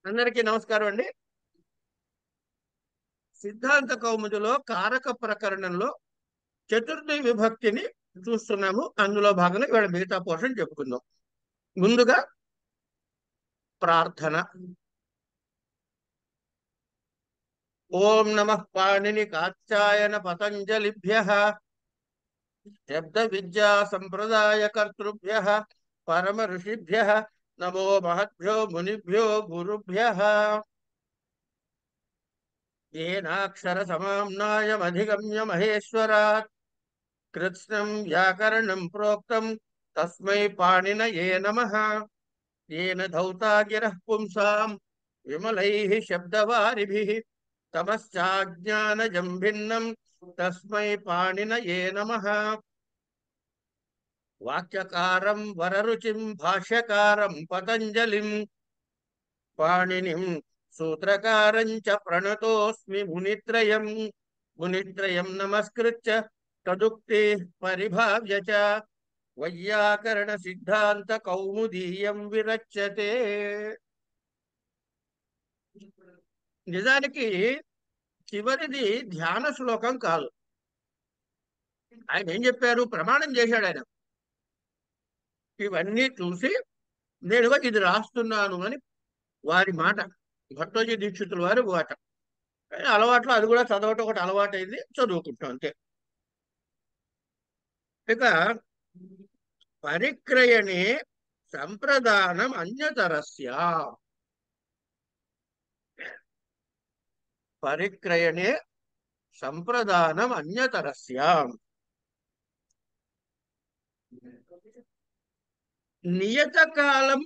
అందరికీ నమస్కారం అండి. సిద్ధాంత కౌముదిలో కారక ప్రకరణంలో చతుర్థి విభక్తిని చూస్తున్నాము. అందులో భాగంగా ఇవాళ మిగతా పోర్షన్ చెప్పుకుందాం. ముందుగా ప్రార్థన. ఓం నమః పాణిని కాత్యాయన పతంజలిభ్యః శబ్ద విద్యా సంప్రదాయ కర్తృభ్యః పరమ ఋషిభ్యః నమో మహద్భ్యో మునిభ్యో గురుభ్యః. ఏనాక్షర సమామ్నాయమధిగమ్య మహేశ్వరాత్ కృత్స్నం వ్యాకరణం ప్రోక్తం తస్మై పాణినయే నమః. येन धौता गिरः पुंसां विमलैः शब्दवारिभिः तमश्चाज्ञानजं भिन्नं तस्मै पाणिनये नमः. वाक्यकारं वररुचिं भाष्यकारं पतञ्जलिं पाणिनिं सूत्रकारं च प्रणतोऽस्मि मुनित्रयं नमस्कृत्य तदुक्तिः परिभाव्य च వైయాకరణ సిద్ధాంత కౌముదీయం విరచ్యతే. నిజానికి చివరిది ధ్యాన శ్లోకం కాదు. ఆయన ఏం చెప్పారు? ప్రమాణం చేశాడు ఆయన. ఇవన్నీ చూసి నేనుగా ఇది రాస్తున్నాను అని వారి మాట, భట్టోజీ దీక్షితుల వారి మాట. అలవాట్లో అది కూడా చదవటం ఒకటి అలవాటైంది, చదువుకుంటాం అంతే. ఇక పరిక్రయణే సంప్రదానం అన్యతరస్య. పరిక్రయణే సంప్రదానం అన్యతరస్య. నియతకాలం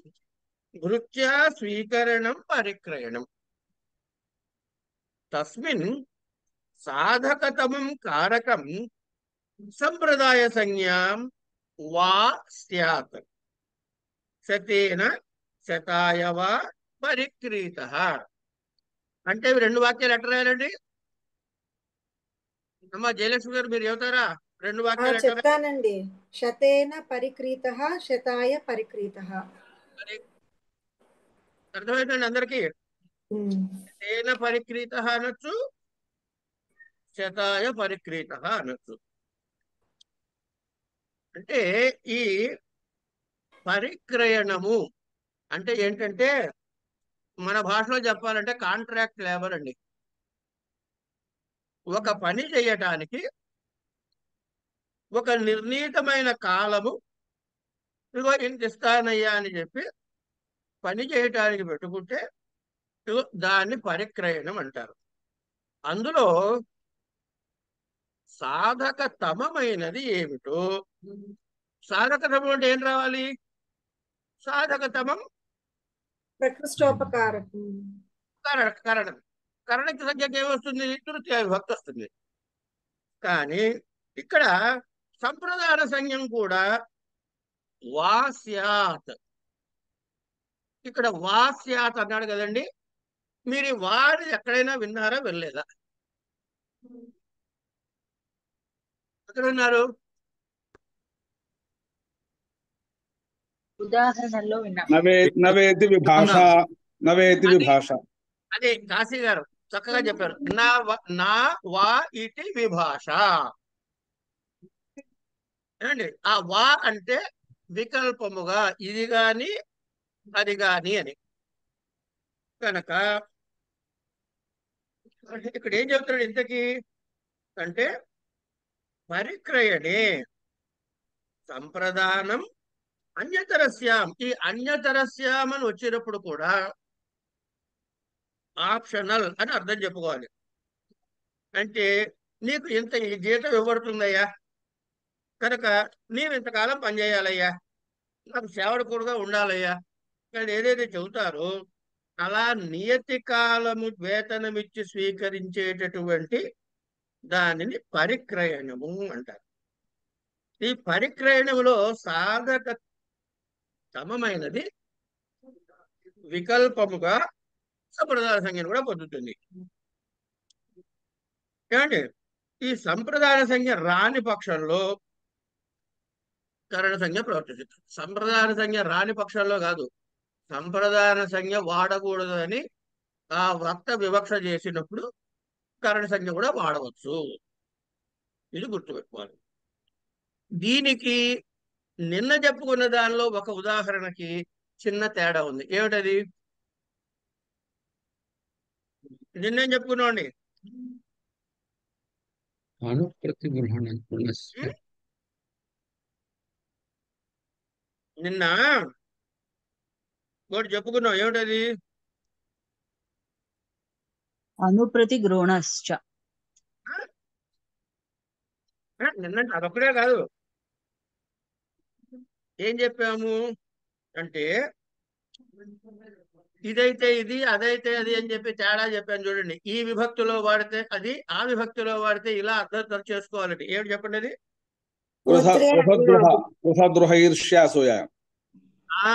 భృత్యా స్వీకరణం పరిక్రయణం. తస్మిన్ సాధకతమం కారకం సంప్రదాయ సంజ్ఞాం వా స్యాత్. శతేన శతాయ వా పరిక్రీతః. అంటే రెండు వాక్యాలు ఎట్లా రాయాలండి? అమ్మా జయలక్ష్మి గారు, మీరు చెబుతారా? రెండు వాక్యాలు ఎట్లా? చెప్తానండి. శతేన పరిక్రీతః శతాయ పరిక్రీతః. అర్థమైందండి అందరికి? శతేన పరిక్రీతః అనొచ్చు, శతాయ పరిక్రీతః అనొచ్చు. అంటే ఈ పరిక్రయణము అంటే ఏంటంటే, మన భాషలో చెప్పాలంటే కాంట్రాక్ట్ లేబర్ అండి. ఒక పని చేయటానికి ఒక నిర్ణీతమైన కాలము, ఇదిగో ఇంత ఇస్తానయ్యా అని చెప్పి పని చేయటానికి పెట్టుకుంటే ఇదిగో దాన్ని పరిక్రయణం అంటారు. అందులో సాధకతమైనది ఏమిటో, సాధకతమం అంటే ఏం రావాలి? సాధకతమం ప్రకృష్టోపకారకం. కరణం. కరణకి సంఖ్యకి ఏమొస్తుంది? తృతీయ విభక్తి వస్తుంది. కానీ ఇక్కడ సంప్రదాన సంజ్ఞం కూడా వాస్యాత్. ఇక్కడ వాస్యాత్ అన్నాడు కదండి. మీరు వారి ఎక్కడైనా విన్నారా, వెళ్ళలేదా? ఎక్కడ విన్నారు? ఉదాహరణలో విన్నాం. నవేతి విభాష. నవేతి విభాష. అదే కాశీ గారు చక్కగా చెప్పారు. నా వా ఇతి విభాష. ఏమండి? ఆ వా అంటే వికల్పముగా ఇది గాని అది గాని అని. కనుక ఇక్కడ ఏం చెప్తున్నాడు ఇంతకీ అంటే, పరిక్రయణే సంప్రదానం అన్యతరస్యాం. ఈ అన్యతరస్యాం అని వచ్చినప్పుడు కూడా ఆప్షనల్ అని అర్థం చెప్పుకోవాలి. అంటే నీకు ఇంత ఈ జీతం ఇవ్వబడుతుందయ్యా, కనుక నీవు ఇంతకాలం పనిచేయాలయ్యా, నాకు సేవకుడుగా ఉండాలయ్యా, కానీ ఏదైతే చెబుతారో అలా నియతి కాలము వేతనమిచ్చి స్వీకరించేటటువంటి దానిని పరిక్రయణము అంటారు. ఈ పరిక్రయణములో సాధక సమమైనది వికల్పముగా సంప్రదాయ సంజ్ఞను కూడా పొందుతుంది. ఏమండి? ఈ సంప్రదాయ సంజ్ఞ రాని పక్షంలో కరణ సంజ్ఞ ప్రవర్తిస్తుంది. సంప్రదాయ సంజ్ఞ రాని పక్షంలో కాదు, సంప్రదాన సంజ్ఞ వాడకూడదు అని ఆ వక్త వివక్ష చేసినప్పుడు కరణ సంజ్ఞ కూడా వాడవచ్చు. ఇది గుర్తుపెట్టుకోవాలి. దీనికి నిన్న చెప్పుకున్న దానిలో ఒక ఉదాహరణకి చిన్న తేడా ఉంది. ఏమిటది? నిన్నేం చెప్పుకున్నామండి? అనుప్రతిగృహణస్య నిన్న ఒకటి చెప్పుకున్నాం. ఏమిటది? అనుప్రతిగృహణశ్చ. నిన్న అదొక్కడే కాదు, ఏం చెప్పాము అంటే ఇదైతే ఇది, అదైతే అది అని చెప్పి తేడా చెప్పాను చూడండి. ఈ విభక్తిలో వాడితే అది, ఆ విభక్తిలో వాడితే ఇలా అర్థం చేసుకోవాలండి. ఏమిటి చెప్పండి అది? వృషద్రుహ ఈర్ష్యాసూయ. ఆ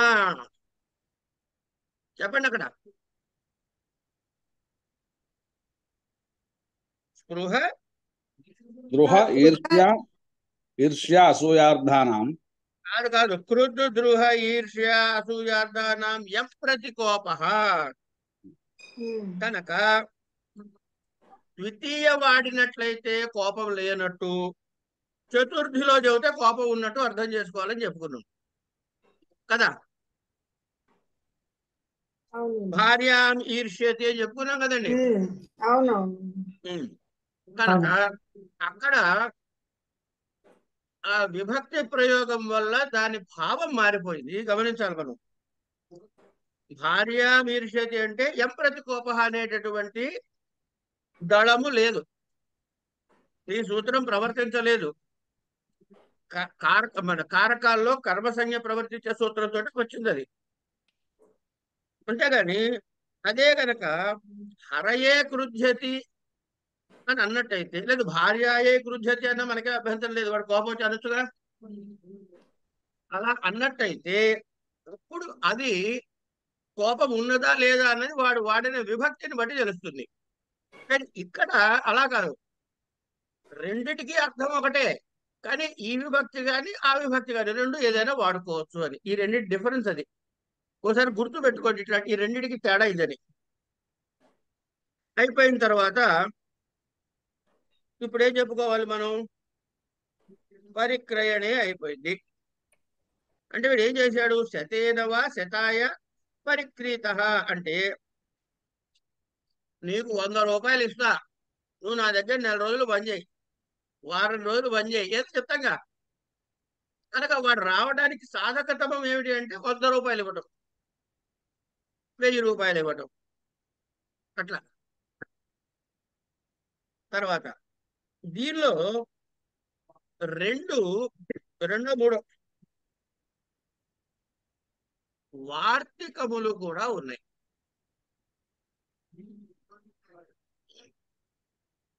చెప్పండి అక్కడ. స్పృహ ద్రుహ ఈర్ష్య అసూయార్థానాం. కాదు కాదు, క్రుద్ధ ద్రుహ ఈర్ష్య అసూయార్థానాం యం ప్రతికోప. కనుక ద్వితీయ వాడినట్లయితే కోపం లేనట్టు, చతుర్థిలో చెబితే కోపం ఉన్నట్టు అర్థం చేసుకోవాలని చెప్పుకున్నాం కదా. భార్యాం ఈర్ష్యతి అని చెప్పుకున్నాం కదండి. అవునవును. కనుక అక్కడ ఆ విభక్తి ప్రయోగం వల్ల దాని భావం మారిపోయింది. గమనించాలి మనం. భార్యాం ఈర్ష్యతి అంటే ఎం ప్రతికోప అనేటటువంటి దళము లేదు, ఈ సూత్రం ప్రవర్తించలేదు. మన కారకాల్లో కర్మసంజ్ఞ ప్రవర్తించే సూత్రంతో వచ్చింది అది. అంతేగాని అదే గనక హరయే కృధ్యతి అని అన్నట్టయితే, లేదు భార్యాయే కృధ్యతి అన్న మనకే అభ్యంతరం లేదు, వాడు కోపం వచ్చి అనొచ్చుగా. అలా అన్నట్టయితే అప్పుడు అది కోపం ఉన్నదా లేదా అన్నది వాడు వాడిన విభక్తిని బట్టి తెలుస్తుంది. కానీ ఇక్కడ అలా కాదు, రెండిటికి అర్థం ఒకటే, కానీ ఈ విభక్తి కానీ ఆ విభక్తి కానీ రెండు ఏదైనా వాడుకోవచ్చు అని. ఈ రెండింటి డిఫరెన్స్ అది. ఒకసారి గుర్తు పెట్టుకోండి, ఇట్లాంటి ఈ రెండింటికి తేడా ఇదని. అయిపోయిన తర్వాత ఇప్పుడు ఏం చెప్పుకోవాలి మనం? పరిక్రయణే అయిపోయింది. అంటే వీడు ఏం చేశాడు? శతేనవా శతాయ పరిక్రీత అంటే, నీకు 100 రూపాయలు ఇస్తా, నువ్వు నా దగ్గర 4 రోజులు పని చేయి, వారం రోజులు పని చేయి, ఏదో చెప్తాంగా. కనుక వాడు రావడానికి సాధకతమం ఏమిటి అంటే 100 రూపాయలు ఇవ్వటం, 1000 రూపాయలు ఇవ్వటం, అట్లా. తర్వాత దీనిలో రెండో మూడో వార్తికములు కూడా ఉన్నాయి.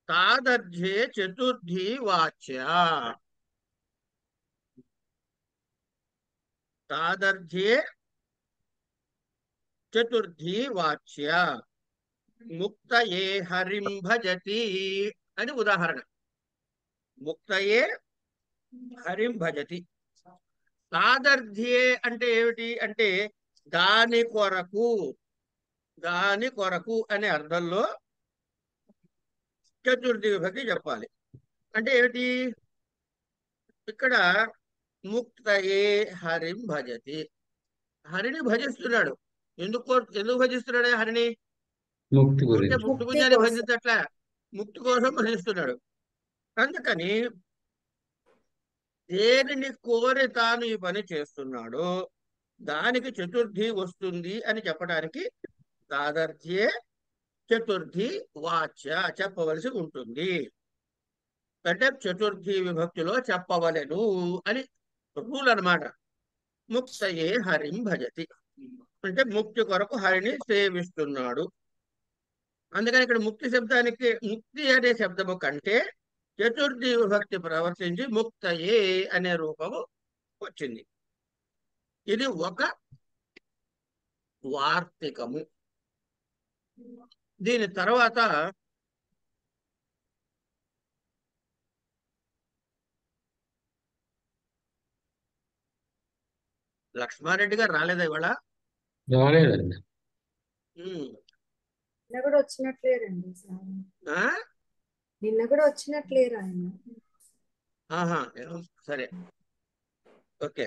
తాదర్ధ్యే చతుర్థి వాచ్య. తాదర్ధ్యే చతుర్థి వాచ్య ముక్తయే హరిం భజతి అని ఉదాహరణ. ముక్తయే హరిం భజతి. తాదర్ధ్యే అంటే ఏమిటి అంటే దాని కొరకు, దాని కొరకు అనే అర్థంలో చతుర్థి విభక్తి చెప్పాలి. అంటే ఏమిటి? ఇక్కడ ముక్తయే హరిం భజతి, హరిని భజిస్తున్నాడు. ఎందుకు భజిస్తున్నాడు హరిని? ముక్తి ఉంటే గురించి. ముక్తి పుణ్యాన్ని భజించట్లే, ముక్తి కోసం భజిస్తున్నాడు. అందుకని దేనిని కోరి తాను ఈ పని చేస్తున్నాడో దానికి చతుర్థి వస్తుంది అని చెప్పడానికి తాదర్థ్యే చతుర్థి వాచ్య చెప్పవలసి ఉంటుంది. అంటే చతుర్థి విభక్తిలో చెప్పవలెను అని రూల్ అన్నమాట. ముక్తయే హరిం భజతి అంటే ముక్తి కొరకు హరిని సేవిస్తున్నాడు. అందుకని ఇక్కడ ముక్తి శబ్దానికి, ముక్తి అనే శబ్దము కంటే చతుర్థి విభక్తి ప్రవర్తించి ముక్తయే అనే రూపము వచ్చింది. ఇది ఒక వార్తికము. దీని తర్వాత లక్ష్మారెడ్డి గారు రాలేదా ఇవాళ? రాలేదండి. ఉమ్. నిన్న కూడా వచ్చినట్లేరండి సార్. ఆ? నిన్న కూడా వచ్చినట్లేరు ఆయన. ఆహా, సరే, ఓకే.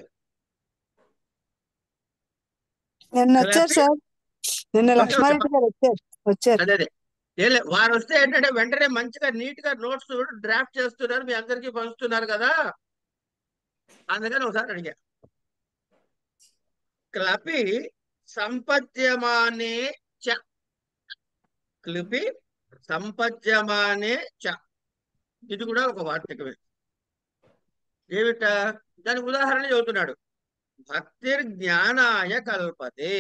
నిన్న వచ్చారు క్లపి సార్. నిన్న ఓకే, ఓకే, లక్ష్మారెడ్డి గారు వచ్చారు. అదే అదే. వారు వస్తే ఏంటంటే వెంటనే మంచిగా నీట్ గా నోట్స్ డ్రాఫ్ట్ చేస్తున్నారు, మీ అందరికీ పంచుతున్నారు కదా, అందుకని ఒకసారి అడిగా. క్లపి సంపద్యమానే చ. క్లిపి సంపద్యమానే చ. ఇది కూడా ఒక వార్తకమే. ఏమిట? దానికి ఉదాహరణ చెబుతున్నాడు. భక్తిర్జ్ఞానాయ కల్పతే.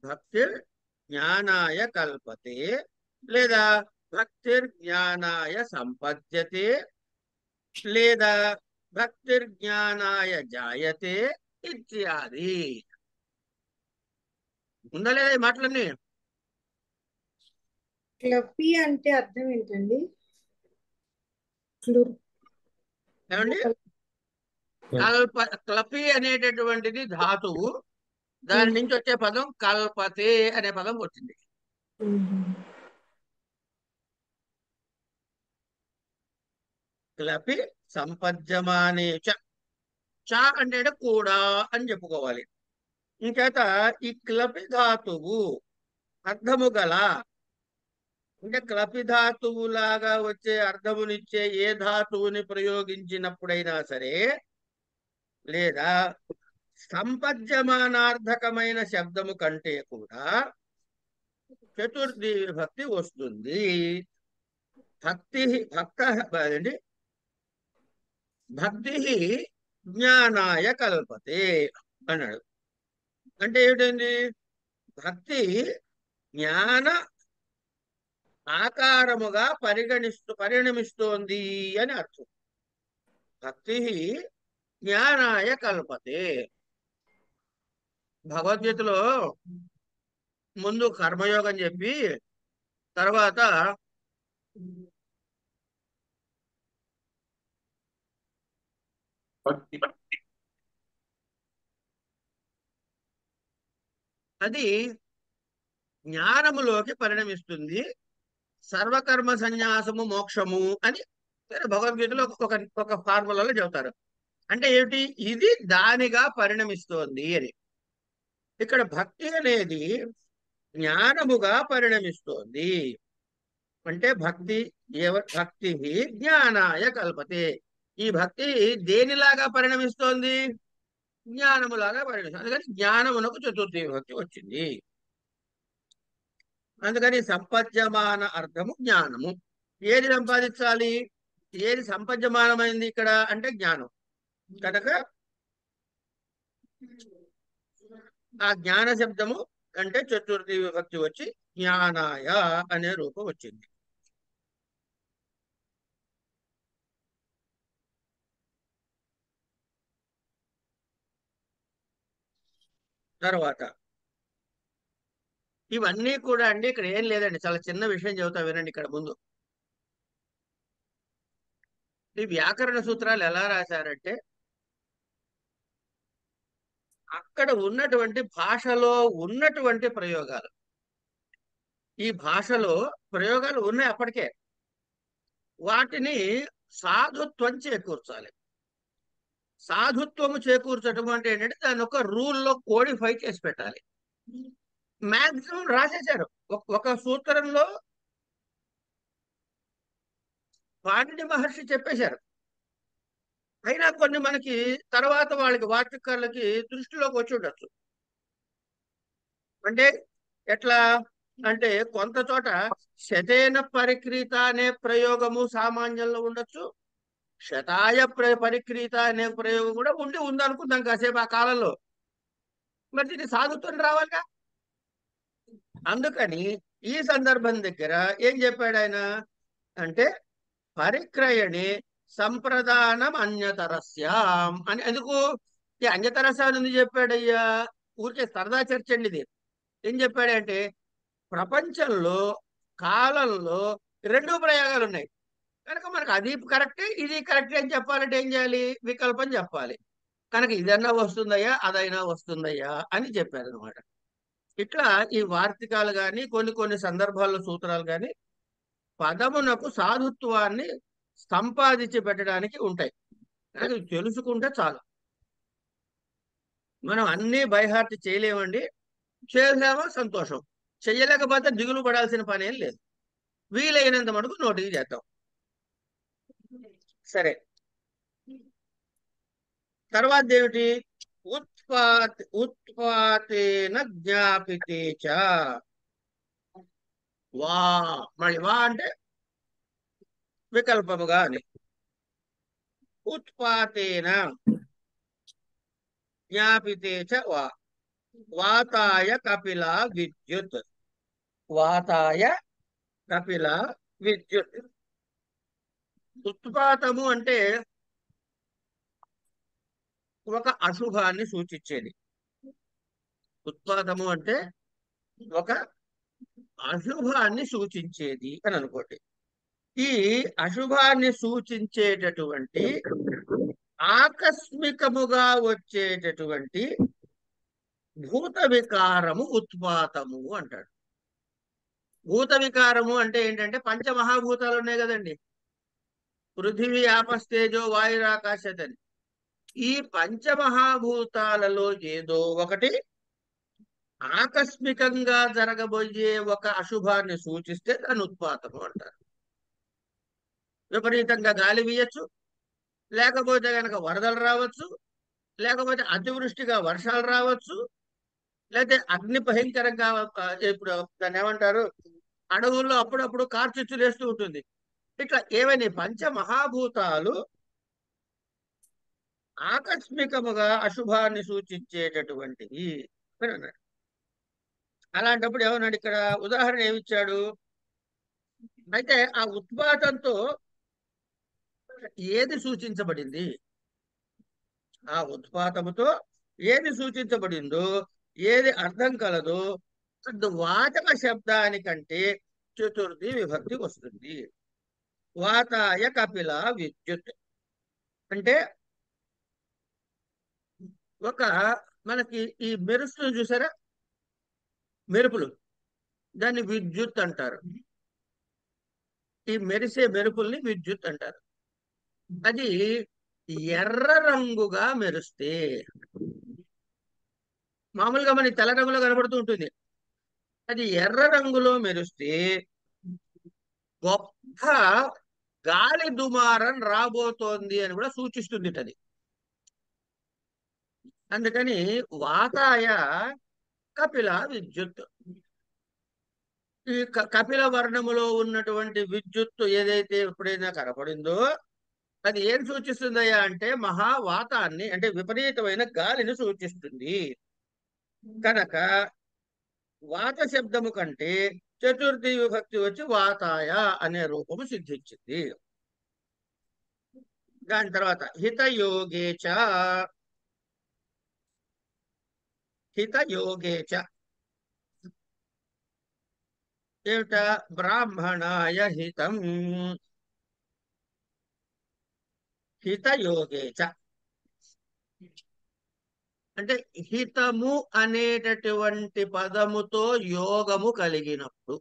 భక్తిర్జ్ఞానాయ కల్పతే, లేదా భక్తిర్జ్ఞానాయ సంపద్యతే, లేదా భక్తిర్జ్ఞానాయ జాయతే ఇత్యాది. ఉందా లేదా ఈ మాటలన్నీ? క్లపి అంటే అర్థం ఏంటండి? ఏమండి? క్లపి అనేటటువంటిది ధాతువు, దాని నుంచి వచ్చే పదం కల్పతే అనే పదం వచ్చింది. క్లపి సంపద్యమానే చ. చ అంటే కూడా అని చెప్పుకోవాలి. ఇంకేత ఈ క్లపి ధాతువు అర్థము గల, అంటే క్లపి ధాతువులాగా వచ్చే అర్థమునిచ్చే ఏ ధాతువుని ప్రయోగించినప్పుడైనా సరే, లేదా సంపద్యమానార్థకమైన శబ్దము కంటే కూడా చతుర్థి విభక్తి వస్తుంది. భక్తి భక్త అదండి, భక్తి జ్ఞానాయ కల్పతే అన్నాడు. అంటే ఏమిటండి? భక్తి జ్ఞాన ఆకారముగా పరిణమిస్తోంది అని అర్థం. భక్తి జ్ఞానాయ కల్పతే. భగవద్గీతలో ముందు కర్మయోగం చెప్పి తర్వాత అది జ్ఞానములోకి పరిణమిస్తుంది. సర్వకర్మ సన్యాసము మోక్షము అని భగవద్గీతలో ఒక ఫార్ములాలో చెబుతారు. అంటే ఏమిటి? ఇది దానిగా పరిణమిస్తోంది అని. ఇక్కడ భక్తి అనేది జ్ఞానముగా పరిణమిస్తోంది. అంటే భక్తి భక్తి జ్ఞానాయ కల్పతే. ఈ భక్తి దేనిలాగా పరిణమిస్తోంది? జ్ఞానములాగా పరిణమిస్తుంది. అందుకని జ్ఞానమునకు చతుర్థి విభక్తి వచ్చింది. అందుకని సంపద్యమాన అర్థము జ్ఞానము. ఏది సంపాదించాలి? ఏది సంపద్యమానమైంది ఇక్కడ అంటే జ్ఞానం. కనుక ఆ జ్ఞాన శబ్దము అంటే చతుర్థి విభక్తి వచ్చి జ్ఞానాయ అనే రూపం వచ్చింది. తర్వాత ఇవన్నీ కూడా అండి, ఇక్కడ ఏం లేదండి, చాలా చిన్న విషయం చెబుతా వినండి. ఇక్కడ ముందు ఈ వ్యాకరణ సూత్రాలు ఎలా రాశారంటే, అక్కడ ఉన్నటువంటి భాషలో ఉన్నటువంటి ప్రయోగాలు, ఈ భాషలో ప్రయోగాలు ఉన్నాయి అప్పటికే, వాటిని సాధుత్వం చేకూర్చాలి. సాధుత్వము చేకూర్చడం అంటే ఏంటంటే దాని ఒక రూల్లో కోడిఫై చేసి పెట్టాలి. మాక్సిమం రాసేశారు ఒక సూత్రంలో. పాణిని మహర్షి చెప్పేశారు. అయినా కొన్ని మనకి తర్వాత వాళ్ళకి వార్తికాలకి దృష్టిలోకి వచ్చి ఉండొచ్చు. అంటే ఎట్లా అంటే కొంత చోట శతేన పరిక్రీత అనే ప్రయోగము సామాన్యంలో ఉండొచ్చు, శతాయ పరిక్రీత అనే ప్రయోగం కూడా ఉందనుకుందాం కాసేపు ఆ కాలంలో. మరి దీన్ని సాగుతూనే రావాలిగా. అందుకని ఈ సందర్భం దగ్గర ఏం చెప్పాడు ఆయన అంటే, పరిక్రయణి సంప్రదానం అన్యతరస్యాం అని. ఎందుకు ఈ అన్యతరస్యాన్ని ఎందుకు చెప్పాడయ్యా? ఊరికే సరదా చర్చ అండి ఇది. ఏం చెప్పాడంటే, ప్రపంచంలో కాలంలో రెండు ప్రయోగాలు ఉన్నాయి కనుక మనకు అది కరెక్టే ఇది కరెక్టే అని చెప్పాలంటే ఏం చేయాలి? వికల్పం చెప్పాలి. కనుక ఇదన్నా వస్తుందయ్యా అదైనా వస్తుందయ్యా అని చెప్పారు అనమాట. ఇట్లా ఈ వార్తికాలు కానీ కొన్ని కొన్ని సందర్భాల్లో సూత్రాలు కానీ పదమునకు సాధుత్వాన్ని సంపాదించి పెట్టడానికి ఉంటాయి. అది తెలుసుకుంటే చాలు. మనం అన్నీ బైహార్ట్ చేయలేమండి. చేసామా సంతోషం, చెయ్యలేకపోతే దిగులు పడాల్సిన పని ఏం లేదు. వీలైనంత మటుకు నోటికి చేద్దాం. సరే, తర్వాత ఏమిటి? ఉత్పాతేన జ్ఞాపితే చ. వా, మళ్ళీ వా అంటే వికల్పముగా అని. ఉత్పాతేన జ్ఞాపితే చ వా. వాతాయ కపిల విద్యుత్. వాతాయ కపిల విద్యుత్. ఉత్పాతము అంటే ఒక అశుభాన్ని సూచించేది. ఉత్పాతము అంటే ఒక అశుభాన్ని సూచించేది అని అనుకోండి. ఈ అశుభాన్ని సూచించేటటువంటి ఆకస్మికముగా వచ్చేటటువంటి భూత వికారము ఉత్పాతము అంటాడు. భూత వికారము అంటే ఏంటంటే పంచమహాభూతాలు ఉన్నాయి కదండి, పృథివీ ఆపస్తేజో వాయురాకాశతని. ఈ పంచమహాభూతాలలో ఏదో ఒకటి ఆకస్మికంగా జరగబోయే ఒక అశుభాన్ని సూచిస్తే దాన్ని ఉత్పాతము అంటారు. విపరీతంగా గాలి వీయచ్చు, లేకపోతే కనుక వరదలు రావచ్చు, లేకపోతే అతివృష్టిగా వర్షాలు రావచ్చు, లేకపోతే అగ్ని భయంకరంగా ఇప్పుడు దాన్ని ఏమంటారు, అడవుల్లో అప్పుడప్పుడు కార్చిచ్చులు వేస్తూ ఉంటుంది. ఇట్లా ఏవైనా పంచమహాభూతాలు ఆకస్మికముగా అశుభాన్ని సూచించేటటువంటివి అని అన్నాడు. అలాంటప్పుడు ఏమన్నాడు ఇక్కడ? ఉదాహరణ ఏమిచ్చాడు? అయితే ఆ ఉత్పాతంతో ఏది సూచించబడింది? ఆ ఉత్పాతముతో ఏది సూచించబడిందో, ఏది అర్థం కలదో అది వాచక శబ్దానికంటే చతుర్థి విభక్తి వస్తుంది. వాతాయ కపిల విద్యుత్ అంటే ఒక మనకి ఈ మెరుస్తులు చూసారా, మెరుపులు, దాన్ని విద్యుత్ అంటారు. ఈ మెరిసే మెరుపుల్ని విద్యుత్ అంటారు. అది ఎర్ర రంగుగా మెరుస్తే, మామూలుగా మనకి తెల్ల రంగులో కనబడుతూ ఉంటుంది, అది ఎర్ర రంగులో మెరిస్తే గొప్ప గాలి దుమారం రాబోతోంది అని కూడా సూచిస్తుంది అది. అందుకని వాతాయ కపిల విద్యుత్. ఈ కపిల వర్ణములో ఉన్నటువంటి విద్యుత్తు ఏదైతే ఎప్పుడైనా కనపడిందో అది ఏం సూచిస్తుందయ్యా అంటే మహావాతాన్ని, అంటే విపరీతమైన గాలిని సూచిస్తుంది. కనుక వాత శబ్దము కంటే చతుర్థి విభక్తి వచ్చి వాతాయ అనే రూపము సిద్ధించింది. దాని తర్వాత హితయోగేచ. హితయోగేచ ఏమిట? బ్రాహ్మణాయ హితం. హితయోగేచ అంటే హితము అనేటటువంటి పదముతో యోగము కలిగినప్పుడు.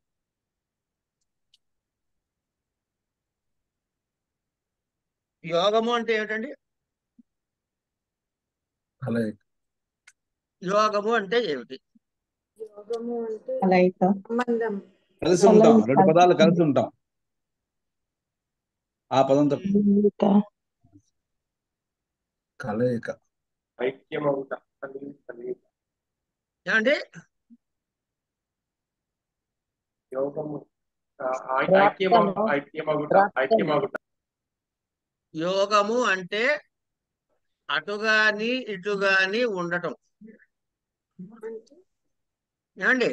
యోగము అంటే ఏమిటండి? యోగము అంటే ఏమిటి? యోగము అంటే కలయిక. సంబంధం. కలిసి ఉంటాం, రెండు పదాలు కలిసి ఉంటాం ఆ పదంతో. కలయిక. ఏమండి? యోగము అంటే అటుగాని ఇటుగాని ఉండటం. అంటే ఏమండి?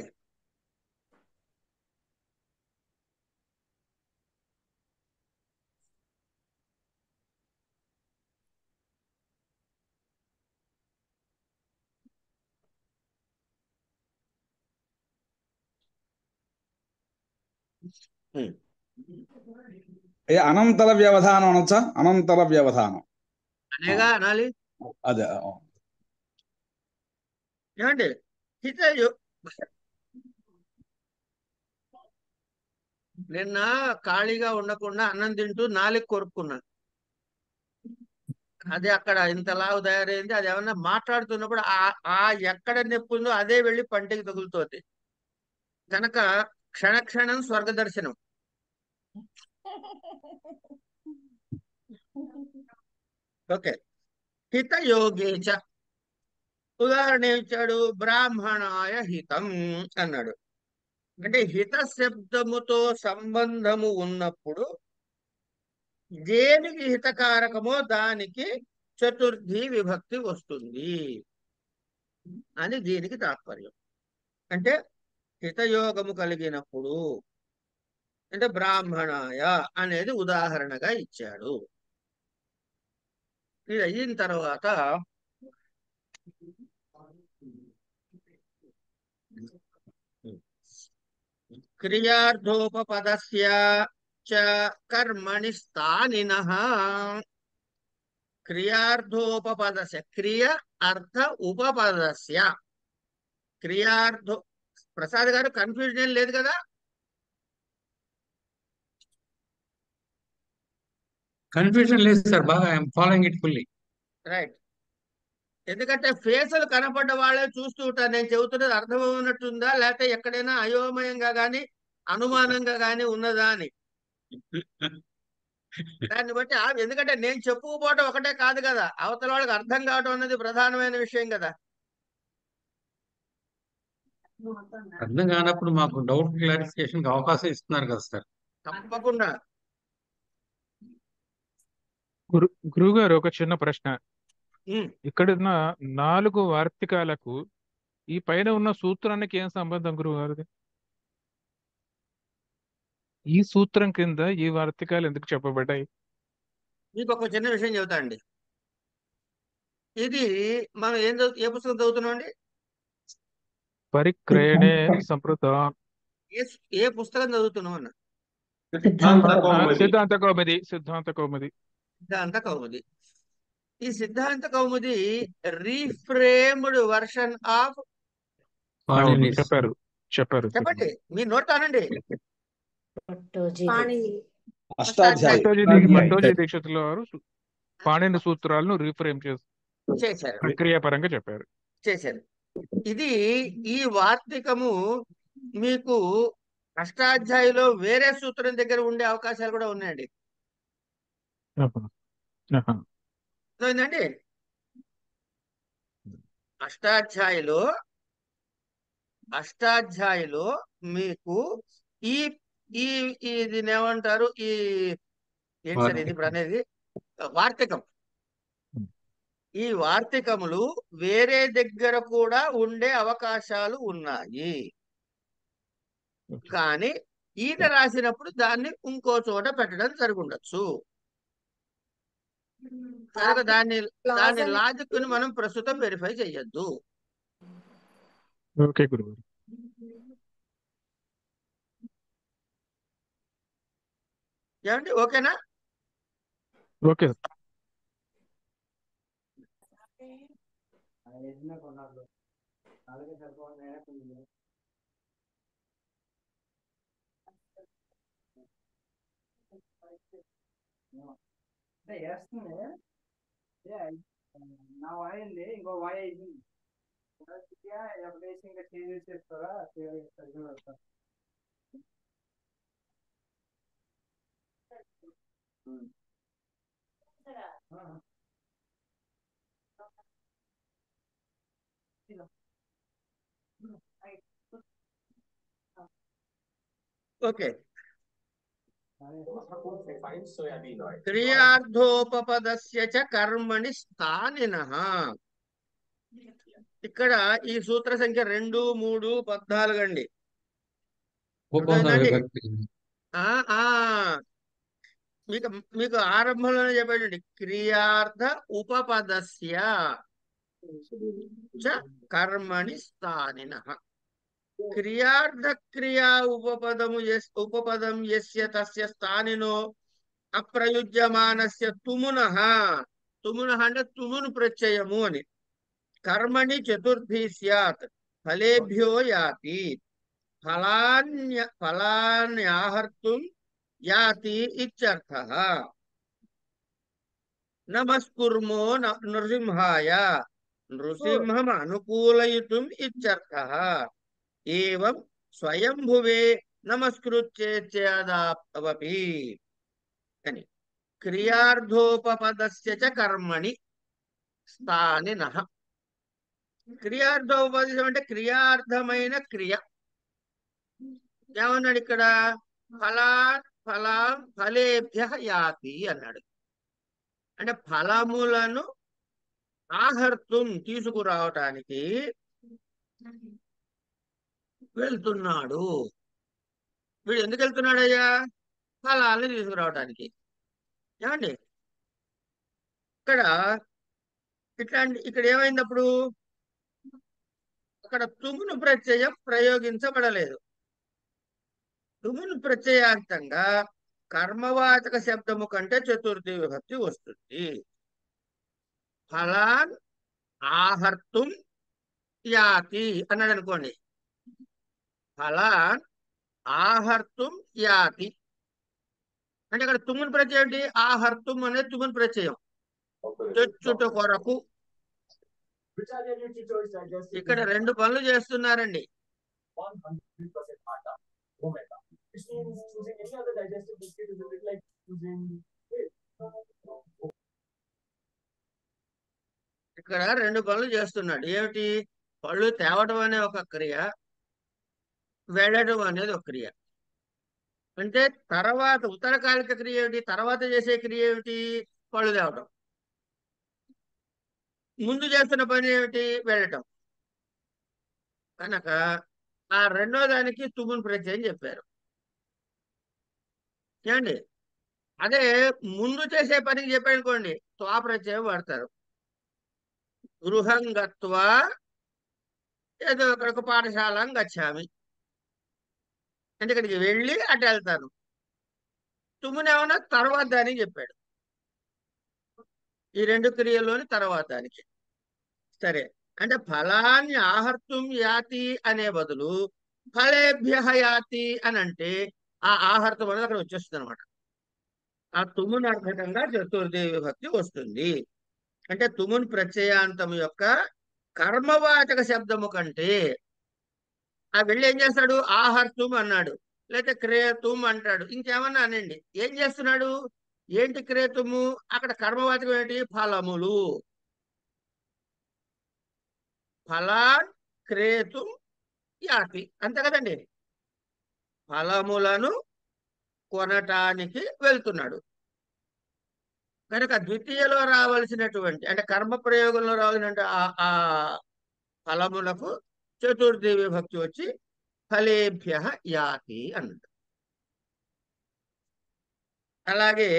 అనంతర వ్యవధానం అనొచ్చా? అనంతర వ్యవధానం అనేగా అనాలి. అదే ఏమండి హిత నిన్న ఖాళీగా ఉండకుండా అన్నం తింటూ నాలుగు కొరుక్కున్నాను. అది అక్కడ ఇంతలావు తయారైంది. అది ఏమన్నా మాట్లాడుతున్నప్పుడు ఆ ఆ ఎక్కడ నొప్పి ఉందో అదే వెళ్ళి పంటికి తగులుతోంది కనుక క్షణక్షణం స్వర్గ దర్శనం. ఓకే. హిత యోగేచ ఉదాహరణ ఇచ్చాడు. బ్రాహ్మణాయ హితం అన్నాడు. అంటే హిత శబ్దముతో సంబంధము ఉన్నప్పుడు దేనికి హితకారకమో దానికి చతుర్థి విభక్తి వస్తుంది అని దీనికి తాత్పర్యం. అంటే హితయోగము కలిగినప్పుడు అంటే బ్రాహ్మణాయ అనేది ఉదాహరణగా ఇచ్చాడు. ఇది అయిన తర్వాత క్రియార్థోపపదస్య చ కర్మణి స్థానినః. క్రియార్థోపపదస్య క్రియ అర్థ ఉపపదస్య క్రియార్థో ప్రసాద్ గారు కన్ఫ్యూజన్ ఏం లేదు కదా? కన్ఫ్యూజన్ లేదు సార్, బాగా I'm following it fully. Right. ఎందుకంటే ఫేసులు కనపడ్డ వాళ్ళే చూస్తూ ఉంటారు. నేను చెబుతున్నది అర్థమవుతున్నట్టుందా లేకపోతే ఎక్కడైనా అయోమయంగా గాని అనుమానంగా గాని ఉన్నదా అని. దాన్ని బట్టి ఎందుకంటే నేను చెప్పుకోపోవటం ఒకటే కాదు కదా, అవతల వాళ్ళకి అర్థం కావటం అన్నది ప్రధానమైన విషయం కదా. అర్థం కానప్పుడు మాకు డౌట్ క్లారిఫికేషన్ అవకాశం ఇస్తున్నారు కదా సార్. తప్పకుండా. గురువు గారు ఒక చిన్న ప్రశ్న. ఉమ్. ఇక్కడ ఉన్న 4 వార్తికాలకు ఈ పైన ఉన్న సూత్రానికి ఏం సంబంధం గురువు గారిది? ఈ సూత్రం కింద ఈ వార్తికాలు ఎందుకు చెప్పబడ్డాయి? మీకు ఒక చిన్న విషయం చెబుతా అండి. ఇది మనం ఏ పుస్తకం చదువుతున్నాం అండి? పరిక్రయణే సంప్రత ఏ పుస్తకం చదువుతున్నాం అన్న? సిద్ధాంత కౌముది. సిద్ధాంత కౌముది. సిద్ధాంత కౌముది. ఈ సిద్ధాంత కౌముది రీఫ్రేమ్డ్ వర్షన్ ఆఫ్. అవును, చెప్పారు. చెప్పండి, మీ నోట్ అనండి. పాణిని అష్టాధ్యాయి భట్టోజీ దీక్షితుల వారు పాణిని సూత్రాలను రీఫ్రేమ్ చేశారు. ప్రక్రియాపరంగా చెప్పారు. ఇది ఈ వార్తికము మీకు అష్టాధ్యాయిలో వేరే సూత్రం దగ్గర ఉండే అవకాశాలు కూడా ఉన్నాయండి. అర్థమైందండి? అష్టాధ్యాయిలో మీకు ఈ ఈ దీన్ని ఏమంటారు? ఏంటి సార్ ఇది ఇప్పుడు అనేది? వార్తికం. ఈ వార్తికములు వేరే దగ్గర కూడా ఉండే అవకాశాలు ఉన్నాయి. కానీ ఈయన రాసినప్పుడు దాన్ని ఇంకో చోట పెట్టడం జరుగుండొచ్చు. కనుక దాని లాజిక్ ని మనం ప్రస్తుతం వెరిఫై చెయ్యొద్దు. ఓకే గురువు. ఏమండి, ఓకేనా? ఓకే. నా వాయింది ఇంకో వాయి అయింది ఎప్పుడేసి ఇంకా చేంజ్ చేస్తారా? ఓకే. క్రియార్థోపపదస్య చ కర్మణి స్థానినః. ఇక్కడ ఈ సూత్ర సంఖ్య 2, 3, 14 అండి. మీకు ఆరంభంలోనే చెప్పాడండి. క్రియార్థ ఉపపదస్య చ కర్మణి స్థానినః. క్రియార్థ క్రియా ఉపపదం యస్య తస్య స్థానినో అప్రయుజ్యమానస్య తుమునః తుమున అంటే తుమును ప్రత్యయము అని. కర్మణి చతుర్థి స్యాత్ ఫలేభ్యో యాతి ఫలాన్యాహర్తుం యాతి ఇత్యర్థః. నమస్కుర్మో నృసింహాయ నృసింహం అనుకూలయితుం ఇత్యర్థః. ఏవం స్వయంభువే నమస్కృత్యేత్యాదాపి అని. క్రియార్థోపపదస్య చ కర్మణి స్థానినః. క్రియార్థోపదేశం అంటే క్రియార్థమైన క్రియ. ఏమన్నాడు ఇక్కడ? ఫలేభ్య యాతి అన్నాడు. అంటే ఫలములను ఆహర్తుం తీసుకురావటానికి వెళ్తున్నాడు. వీడు ఎందుకు వెళ్తున్నాడయ్యా? ఫలాల్ని తీసుకురావటానికి. ఏమండి ఇక్కడ ఏమైంది అప్పుడు? అక్కడ తుమును ప్రత్యయం ప్రయోగించబడలేదు. తుమును ప్రత్యయాంతంగా కర్మవాచక శబ్దము కంటే చతుర్థి విభక్తి వస్తుంది. ఫలాన్ ఆహర్తుం యాతి అన్నాడు అనుకోండి. ఫలాన్ ఆహర్తుం యాతి అంటే ఇక్కడ తుమును ప్రత్యయం ఏంటి? ఆహర్తుం అనేది తుమును ప్రత్యయం, తెచ్చుట కొరకు. ఇక్కడ రెండు పనులు చేస్తున్నారండి. ఇక్కడ రెండు పనులు చేస్తున్నాడు. ఏమిటి? పళ్ళు తేవడం అనే ఒక క్రియ, వెళ్ళడం అనేది ఒక క్రియ. అంటే తర్వాత ఉత్తరకాలిక క్రియ ఏమిటి? తర్వాత చేసే క్రియ ఏమిటి? పళ్ళు తేవడం. ముందు చేస్తున్న పని ఏమిటి? వెళ్ళటం. కనుక ఆ రెండో దానికి తుమును ప్రత్యయం చెప్పారు. ఏమండి? అదే ముందు చేసే పనికి చెప్పానుకోండి, త్వా ప్రత్యయం వాడతారు. గృహం గత్వా ఏదో ఒక పాఠశాల గచ్చామి అంటే ఇక్కడికి వెళ్ళి అటు వెళ్తాను. తుమ్మునేమన్నా తర్వాత దానికి చెప్పాడు. ఈ రెండు క్రియల్లోని తర్వాత దానికి. సరే, అంటే ఫలాన్ని ఆహర్తుం యాతి అనే బదులు ఫలేభ్య యాతి అని అంటే ఆ ఆహర్తం అనేది అక్కడ వచ్చేస్తుంది అనమాట. ఆ తుమును అర్థకంగా చతుర్థి విభక్తి వస్తుంది. అంటే తుమున్ ప్రత్యయాంతం యొక్క కర్మవాచక శబ్దము కంటే ఆ వెళ్ళి ఏం చేస్తాడు? ఆహర్తుం అన్నాడు, లేకపోతే క్రేతుం అంటాడు, ఇంకేమన్నా అనండి. ఏం చేస్తున్నాడు? ఏంటి క్రేతుము? అక్కడ కర్మవాచకం ఏంటి? ఫలములు. ఫలాన్ క్రేతుం యాతి, అంతే కదండి. ఫలములను కొనటానికి వెళ్తున్నాడు. కనుక ద్వితీయలో రావాల్సినటువంటి అంటే కర్మ ప్రయోగంలో రావాల్సిన ఆ ఫలములకు చతుర్థి విభక్తి వచ్చి ఫలేభ్య యాతి అన్నది. అలాగే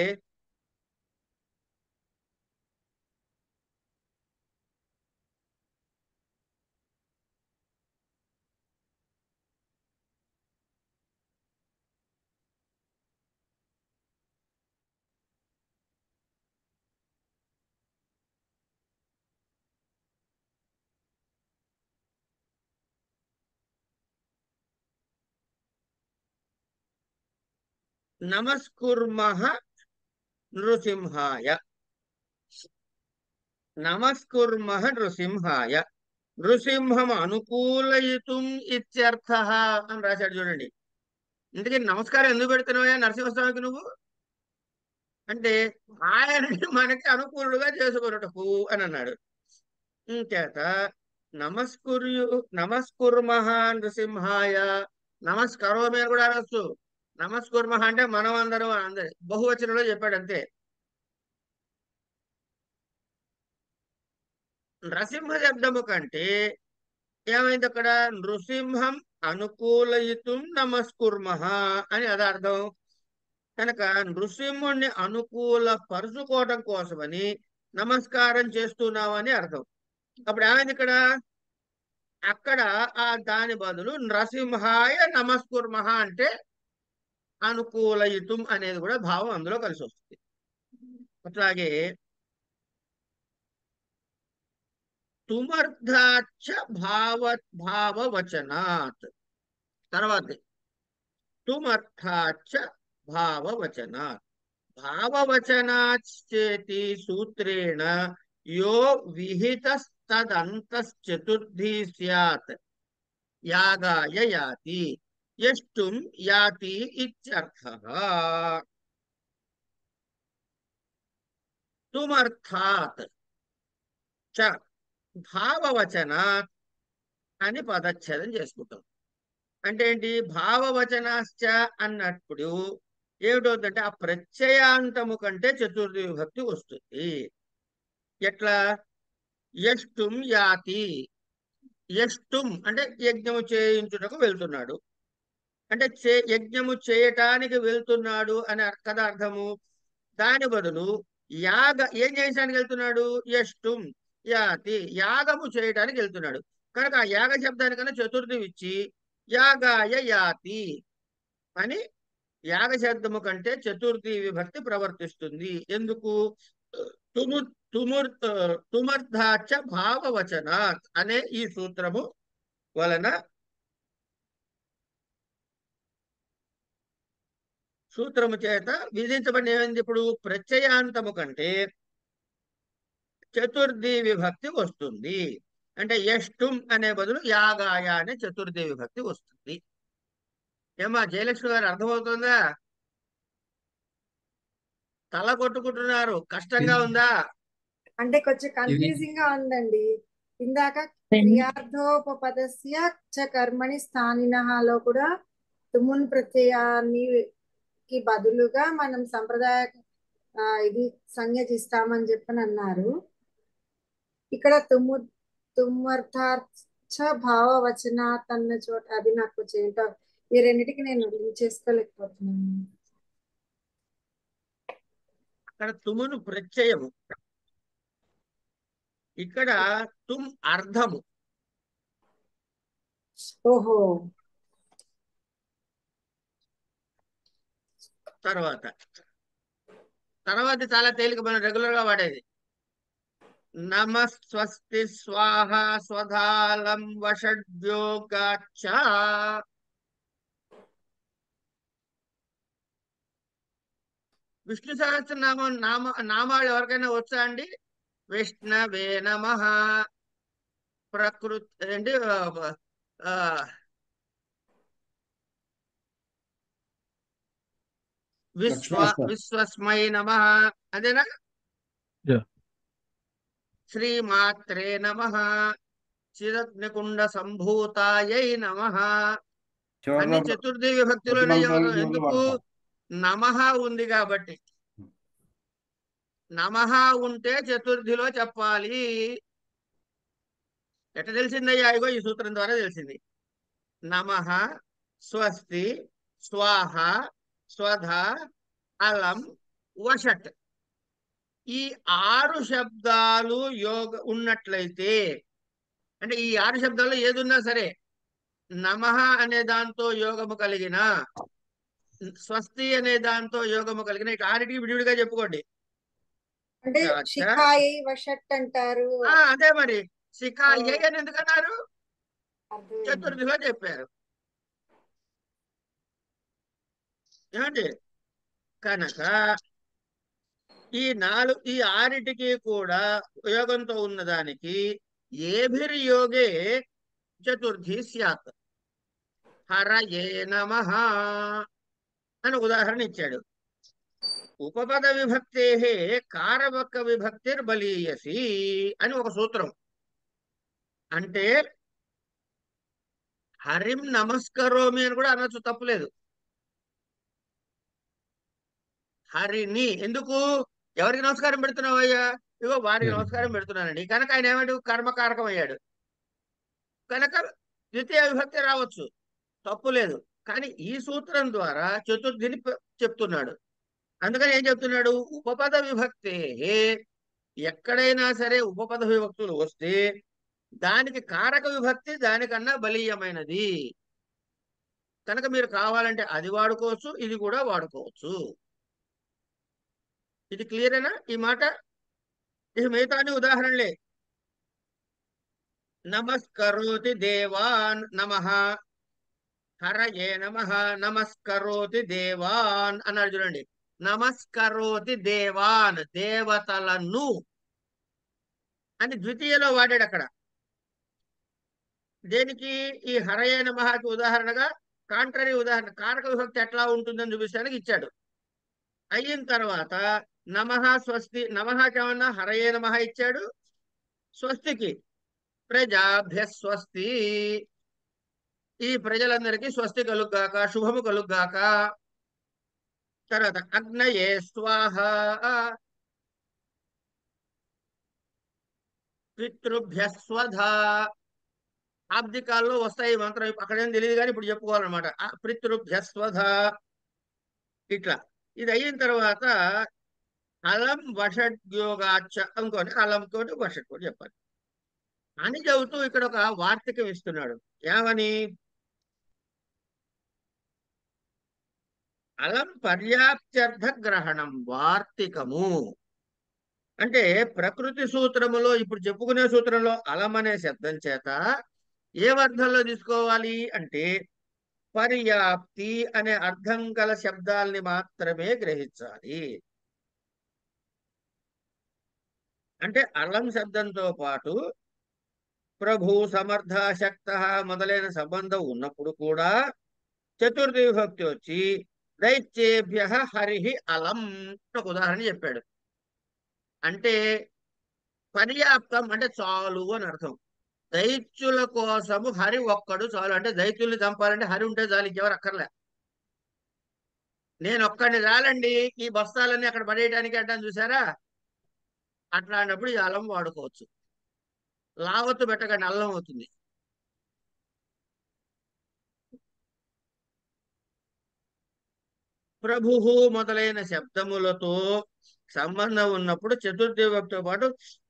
నమస్కుర్మః నృసింహాయ. నమస్కుర్మః నృసింహాయ. నృసింహం అనుకూలయితుం ఇత్యర్థః అని రాశాడు చూడండి. ఇందుకే నమస్కారం ఎందుకు పెడుతున్నావా నరసింహస్వామికి నువ్వు అంటే ఆయనని మనకి అనుకూలుగా చేసుకున్నటకు అని అన్నాడు. ఇంకేత నమస్కుర్మః నృసింహాయ. నమస్కరోమి అని కూడా అనొచ్చు. నమస్కుర్మః అంటే మనం అందరం అందరి బహువచనంలో చెప్పాడు అంతే. నరసింహ శబ్దము కంటే ఏమైంది అక్కడ? నృసింహం అనుకూలయితుం నమస్కుర్మః అని అది అర్థం. కనుక నృసింహుణ్ణి అనుకూల పరుచుకోవటం కోసమని నమస్కారం చేస్తున్నామని అర్థం. అప్పుడు ఏమైంది ఇక్కడ? అక్కడ దాని బదులు నరసింహాయ నమస్కుర్మః అంటే అనుకూలయితుం అనేది కూడా భావం అందులో కలిసి వస్తుంది. అట్లాగే తుమర్థాచ భావవచనాత్. తర్వాత తుమర్థాచ భావవచనాత్. భావవచనాచ్చేతి సూత్రేణ యో విహితస్తదంతశ్చతుర్థీ స్యాత్ యాగాయ యాతి యష్టుం యాతి ఇత్యర్థః. తుమర్థాత్ చ భావవచనాత్ అని పదచ్ఛేదం చేసుకుంటాం. అంటే ఏంటి? భావవచనాశ్చ అన్నప్పుడు ఏమిటవుతుందంటే ఆ ప్రత్యయాంతము కంటే చతుర్థి విభక్తి వస్తుంది. ఎట్లా? యష్టుం యాతి. యష్టుం అంటే యజ్ఞము చేయించుటకు వెళ్తున్నాడు అంటే యజ్ఞము చేయటానికి వెళ్తున్నాడు అని కదా అర్థము. దాని బదులు ఏం చేయడానికి వెళ్తున్నాడు? యష్టుం యాతి, యాగము చేయటానికి వెళ్తున్నాడు కనుక ఆ యాగ శబ్దానికన్నా చతుర్థి ఇచ్చి యాగాయ యాతి అని యాగ శబ్దము కంటే చతుర్థి విభక్తి ప్రవర్తిస్తుంది. ఎందుకు? తుమర్థాచ భావవచనాత్ అనే ఈ సూత్రము వలన సూత్రము చేత విధించబడిన ఏమైంది? ఇప్పుడు ప్రత్యయాంతము కంటే చతుర్థి విభక్తి వస్తుంది. అంటే యష్టుం అనే బదులు యాగాయ అనే చతుర్థి విభక్తి వస్తుంది. ఏమా జయలక్ష్మి గారు, అర్థమవుతుందా? తల కొట్టుకుంటున్నారు, కష్టంగా ఉందా? అంటే కొంచెం కన్ఫ్యూజింగ్ గా ఉందండి. ఇందాక క్రియార్థోపపదస్య చ కర్మణి స్థానినలో కూడా తుమున్ ప్రత్యయానికి బదులుగా మనం సంప్రదాయ ఇది సంజ్ఞిస్తామని చెప్పని అన్నారు. ఇక్కడ తుమ్మర్థార్థ భావవచనాత్ అన్న చోట అది నాకు ఏంటో ఈ రెండింటికి నేను లింక్ చేసుకోలేకపోతున్నాను. అక్కడ తుమును ప్రత్యయము, ఇక్కడ తుమ్ అర్థము. ఓహో. తర్వాత చాలా తేలిక, మనం రెగ్యులర్ గా వాడేది. నమస్వస్తి స్వాహ స్వధాలం వషడ్యోగాచ్చ. విష్ణు సహస్రనామం నామాలు ఎవరికైనా వచ్చా అండి? విష్ణవే నమః. ప్రకృతి ఏంటి? విశ్వస్మై నమః, అదేనా? శ్రీమాత్రే నమః. చిరగ్నికుండ సంభూతాయై నమః. అన్ని చతుర్థి విభక్తిలోనే. ఎందుకు? నమః ఉంది కాబట్టి. నమః ఉంటే చతుర్థిలో చెప్పాలి. ఎట్ట తెలిసిందయ్యా? ఇగో ఈ సూత్రం ద్వారా తెలిసింది. నమః, స్వస్తి, స్వాహ, స్వధ, అలం, వషట్ ఈ 6 శబ్దాలు యోగ ఉన్నట్లయితే, అంటే ఈ 6 శబ్దాల్లో ఏదున్నా సరే, నమః అనే దాంతో యోగము కలిగిన, స్వస్తి అనే దాంతో యోగము కలిగిన, ఇటు ఆరిటికి విడివిడిగా చెప్పుకోండి. అంటే శిఖాయి వషట్ అంటారు. అదే మరి, శిఖాయి అని ఎందుకన్నారు? చతుర్థిలో చెప్పారు ఏమండి. కనుక ఈ 6టికి కూడా యోగంతో ఉన్నదానికి ఏభిర్యోగే చతుర్థి స్యాత్. హరయే నమః అని ఉదాహరణ ఇచ్చాడు. ఉపపద విభక్తే కారవక విభక్తిర్బలీయసి అని ఒక సూత్రం. అంటే హరిం నమస్కరోమి అని కూడా అనొచ్చు, తప్పులేదు. హరిని ఎందుకు? ఎవరికి నమస్కారం పెడుతున్నావు అయ్యా? ఇగో వారికి నమస్కారం పెడుతున్నానండి. కనుక ఆయన ఏమంటే కర్మకారకం అయ్యాడు కనుక ద్వితీయ విభక్తి రావచ్చు, తప్పు లేదు. కానీ ఈ సూత్రం ద్వారా చతుర్థిని చెప్తున్నాడు. అందుకని ఏం చెప్తున్నాడు? ఉపపద విభక్తే, ఎక్కడైనా సరే ఉపపద విభక్తులు వస్తే దానికి కారక విభక్తి దానికన్నా బలీయమైనది. కనుక మీరు కావాలంటే అది వాడుకోవచ్చు, ఇది కూడా వాడుకోవచ్చు. ఇది క్లియరేనా ఈ మాట? ఇది మిగతా ఉదాహరణలే. నమస్కరోతి దేవాన్ నమః, హరయే నమః నమస్కరోతి దేవాన్ అన్నాడు చూడండి. నమస్కరోతి దేవాన్, దేవతలను అని ద్వితీయలో వాడాడు అక్కడ. దేనికి? ఈ హరయే నమఃకి ఉదాహరణగా కాంట్రరీ ఉదాహరణ, కారక విభక్తి ఎట్లా ఉంటుందని చూపించడానికి ఇచ్చాడు. అయిన తర్వాత నమః స్వస్తి, నమఃకి ఏమన్నా హరయే నమః ఇచ్చాడు, స్వస్తికి ప్రజాభ్య స్వస్తి, ఈ ప్రజలందరికీ స్వస్తి కలుగ్గాక, శుభము కలుగ్గాక. తర్వాత అగ్నయే స్వాహ, పితృభ్య స్వధా. ఆబ్దికాల్లో వస్తాయి మంత్రం, అక్కడేం తెలియదు కానీ ఇప్పుడు చెప్పుకోవాలన్నమాట. పితృభ్య స్వధా ఇట్లా. ఇది అయిన తర్వాత అలం వషడ్యోగాచ అనుకోని, అలం తోటి వషట్ తోటి చెప్పాలి అని చెబుతూ ఇక్కడ ఒక వార్తికం ఇస్తున్నాడు. ఏమని? అలం పర్యాప్త్యర్థ గ్రహణం, వార్తికము అంటే ప్రకృతి సూత్రములో ఇప్పుడు చెప్పుకునే సూత్రంలో అలం అనే శబ్దం చేత ఏ అర్థంలో తీసుకోవాలి అంటే పర్యాప్తి అనే అర్థం గల శబ్దాల్ని మాత్రమే గ్రహించాలి. అంటే అలం శబ్దంతో పాటు ప్రభు, సమర్థ, శక్త మొదలైన సంబంధం ఉన్నప్పుడు కూడా చతుర్థి విభక్తి వచ్చి దైత్యేభ్య హరి అలం ఒక ఉదాహరణ చెప్పాడు. అంటే పర్యాప్తం అంటే చాలు అని అర్థం. దైత్యుల కోసము హరి ఒక్కడు చాలు. అంటే దైత్యుల్ని చంపాలంటే హరి ఉంటే చాలు, ఇంకెవరు అక్కర్లే. నేను ఒక్కడిని చాలండి ఈ బస్తాలన్నీ అక్కడ పడేయడానికి అంటాను చూసారా, అట్లాంటప్పుడు ఈ అలం వాడుకోవచ్చు. లావత్తు పెట్టకండి, అల్లం అవుతుంది. ప్రభు మొదలైన శబ్దములతో సంబంధం ఉన్నప్పుడు చతుర్థి విభక్తితో పాటు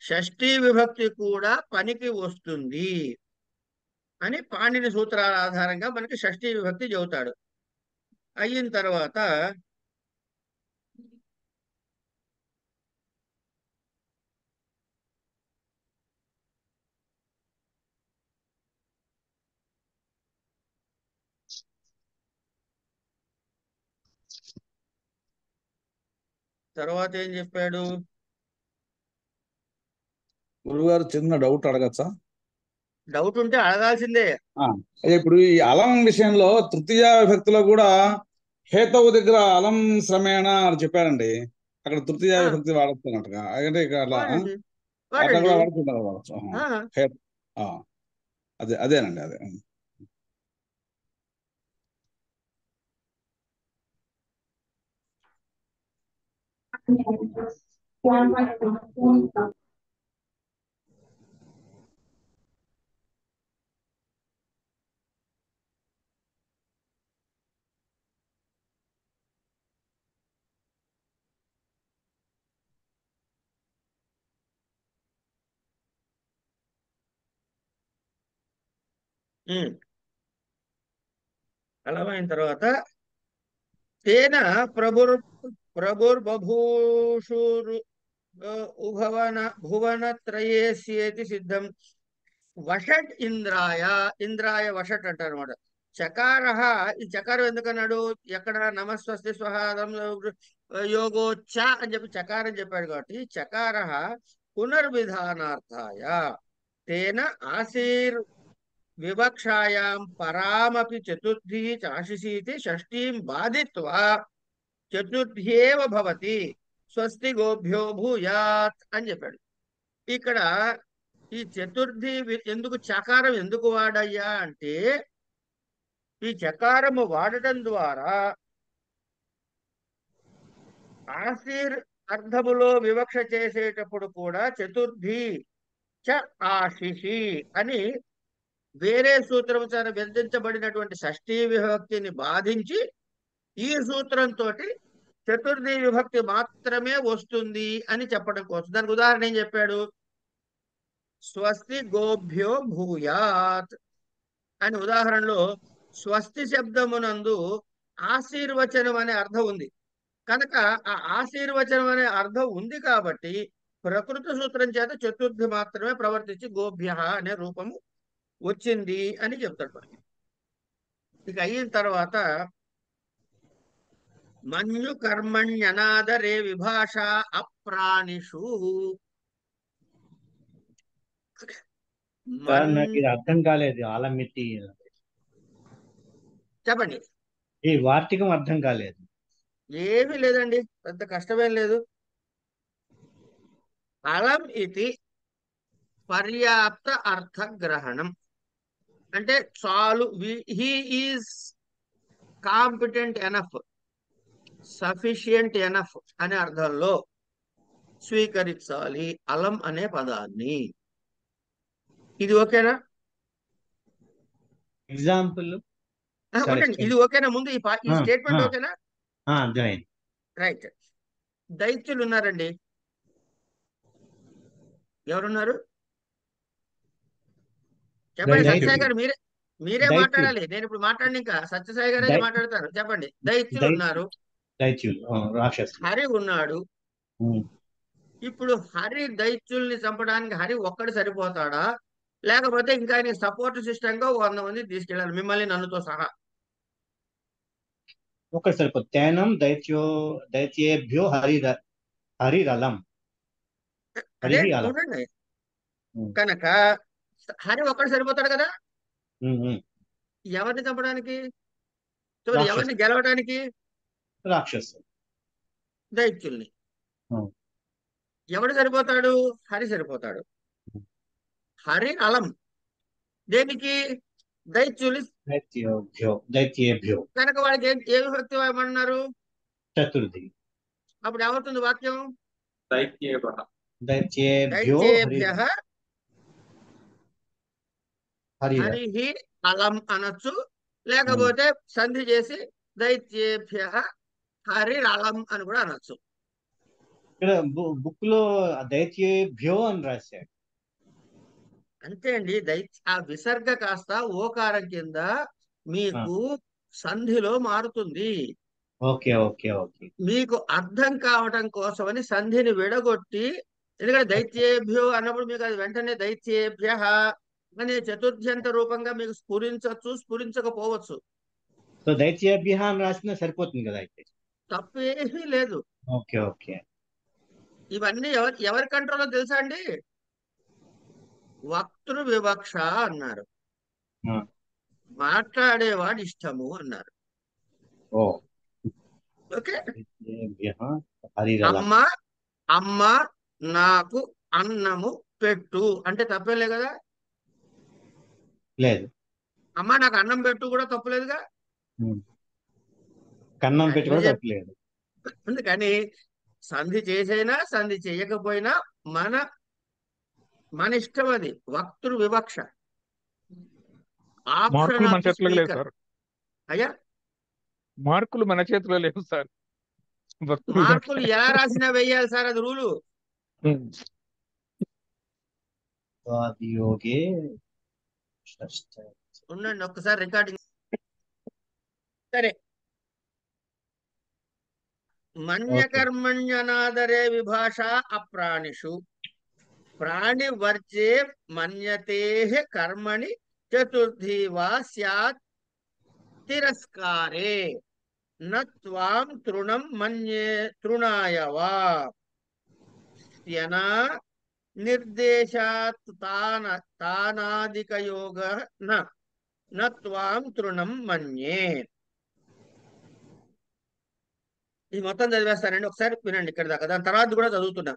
షష్ఠీ విభక్తి కూడా పనికి వస్తుంది అని పాణిని సూత్రాల ఆధారంగా మనకి షష్ఠీ విభక్తి చెబుతాడు. అయిన తర్వాత ఏం చెప్పాడు? గురుగారు చిన్న డౌట్ అడగచ్చా? డౌట్ ఉంటే అడగాల్సిందే. అదే ఇప్పుడు ఈ అలం విషయంలో తృతీయ విభక్తిలో కూడా హేతవు దగ్గర అలం శ్రమేణ అని చెప్పారండి. అక్కడ తృతీయ విభక్తి వాడచ్చు అన్నట్టుగా. అంటే ఇక్కడ అట్లా కూడా వాడుతుంటారు, వాడచ్చు. అదేనండి, అదే. అలమైన తర్వాత తేన ప్రభుర్బభూషురు భువనత్రయేస్యేతి సిద్ధం వషట్ ఇంద్రాయ, ఇంద్రాయ వషట్ అంటారు అనమాట. చకార, ఈ చకారం ఎందుకన్నాడు? ఎక్కడ నమస్వస్తి స్వహాదం యోగోచ్చ అని చెప్పి చకారం చెప్పాడు కాబట్టి చకార పునర్విధానార్థాయ తేన ఆశీర్ వివక్షాయాం పరామపి చతుర్థీ చాశిషీతి షష్ఠీం బాధిత్వా చతుర్థ్యేవ భవతి స్వస్తి గోభ్యో భూయాత్ అని చెప్పాడు. ఇక్కడ ఈ చతుర్థి ఎందుకు చకారం ఎందుకు వాడయ్యా అంటే ఈ చకారము వాడటం ద్వారా ఆశీర్ అర్థములో వివక్ష చేసేటప్పుడు కూడా చతుర్థి చ ఆశిషి అని వేరే సూత్రం చేత విభజించబడినటువంటి షష్ఠీ విభక్తిని బాధించి ఈ సూత్రంతో చతుర్థి విభక్తి మాత్రమే వస్తుంది అని చెప్పడం కోసం. దానికి ఉదాహరణ ఏం చెప్పాడు? స్వస్తి గోభ్యో భూయాత్ అని ఉదాహరణలో స్వస్తి శబ్దమునందు ఆశీర్వచనం అనే అర్థం ఉంది కనుక ఆ ఆశీర్వచనం అనే అర్థం ఉంది కాబట్టి ప్రకృతి సూత్రం చేత చతుర్థి మాత్రమే ప్రవర్తించి గోభ్య అనే రూపము వచ్చింది అని చెప్తాడు మనకి. ఇక అయిన తర్వాత మన్యు కర్మణ్యనాదరే విభాష అప్రాణిషు. సార్ నాకు ఇది అర్థం కాలేదు. ఆలమిట్టి చెప్పండి. ఈ వార్తికం అర్థం కాలేదు. ఏమీ లేదండి, పెద్ద కష్టమేం లేదు. అలం ఇది పర్యాప్త అర్థగ్రహణం అంటే చాలు, he is competent enough, sufficient enough అనే అర్థంలో స్వీకరించాలి అలం అనే పదాన్ని. ఇది ఓకేనా? ఎగ్జాంపుల్ ఓకేండి, ఇది ఓకేనా? ముందు ఈ స్టేట్మెంట్ ఓకేనా? అర్థమైంది. రైట్. దైత్యులు ఉన్నారండి. ఎవరున్నారు చెప్పండి. సత్యసాయి గారు మీరే మాట్లాడాలి. నేను ఇప్పుడు మాట్లాడి, ఇంకా సత్యసాయి గారే మాట్లాడతారు. చెప్పండి. దైత్యులు ఉన్నారు, రాక్షసులు, హరి ఉన్నాడు. ఇప్పుడు హరి దైత్యుల్ని చంపడానికి హరి ఒక్కడు సరిపోతాడా, లేకపోతే ఇంకా ఆయన సపోర్ట్ సిస్టమ్ గా 100 మంది తీసుకెళ్ళాలి, మిమ్మల్ని నన్నుతో సహా? ఒకటి సరిపోతుంది. తేనం దైత్యేభ్యో హరిరలం. అదే చూడండి, కనుక హరి ఒక్కడు సరిపోతాడు కదా ఎవరిని చంపడానికి, ఎవరిని గెలవడానికి? రాక్షసు దైత్యుల్ని. ఎవడు సరిపోతాడు? హరి సరిపోతాడు. హరి అలం దేనికి? దైత్యులు. దైత్యేభ్యో కనుక వాడికి ఏ విభక్తి ఏమన్నారు? చతుర్థి. అప్పుడు ఏమవుతుంది వాక్యం? దైత్యేభ్యో హరి అలం అనొచ్చు, లేకపోతే సంధి చేసి దైత్యేభ్య హరి అలం అని కూడా అనొచ్చు. ఇక్కడ బుక్ లో దైత్యేభ్యో అని రాశాడు. అంతే అండి. ఆ విసర్గ కాస్త ఓకారం కింద మీకు సంధిలో మారుతుంది. Okay okay okay. మీకు అర్థం కావటం కోసమని సంధిని విడగొట్టి, ఎందుకంటే దైత్యేభ్యో అన్నప్పుడు మీకు అది వెంటనే దైత్యేభ్య అనే చతుర్థ్యంత రూపంగా మీకు స్ఫురించవచ్చు, స్ఫురించకపోవచ్చు. సో దైత్యేభ్య అని రాసినా సరిపోతుంది కదా అయితే? తప్పేమీ లేదు. Okay okay. ఇవన్నీ ఎవరి కంట్రోల్లో తెలుసా అండి? వక్తృ వివక్ష అన్నారు, మాట్లాడేవాడి ఇష్టము అన్నారు. ఓకే. అమ్మ నాకు అన్నము పెట్టు అంటే తప్పేలే కదా? లేదు. అమ్మ నాకు అన్నం పెట్టు కూడా తప్పులేదుగా. కన్నం పెట్టి కూడా తప్పలేదు. అందుకని సంధి చేసైనా సంధి చేయకపోయినా మన ఇష్టం. అది వక్తృ వివక్ష. మార్కులు మన చేతిలో లేవు సార్. అయ్యా మార్కులు మన చేతిలో లేవు సార్. మార్కులు ఎలా రాసినా వెయ్యాలి సార్, అది రూలు. ఉండండి ఒక్కసారి రికార్డింగ్. సరే. మన్యకర్మణ్యనాదరే విభాష అప్రాణిషు ప్రాణివర్జే మన్యతే కర్మణి చతుర్థి వా స్యాత్ తిరస్కారే నత్వాం తృణం మన్యే తృణాయ వా స్యనా నిర్దేశాత్ తానాదికయోగ నత్వాం తృణం మన్యే. ఇది మొత్తం చదివేస్తానండి, ఒకసారి వినండి ఇక్కడ దాకా. దాని తర్వాత కూడా చదువుతున్నా.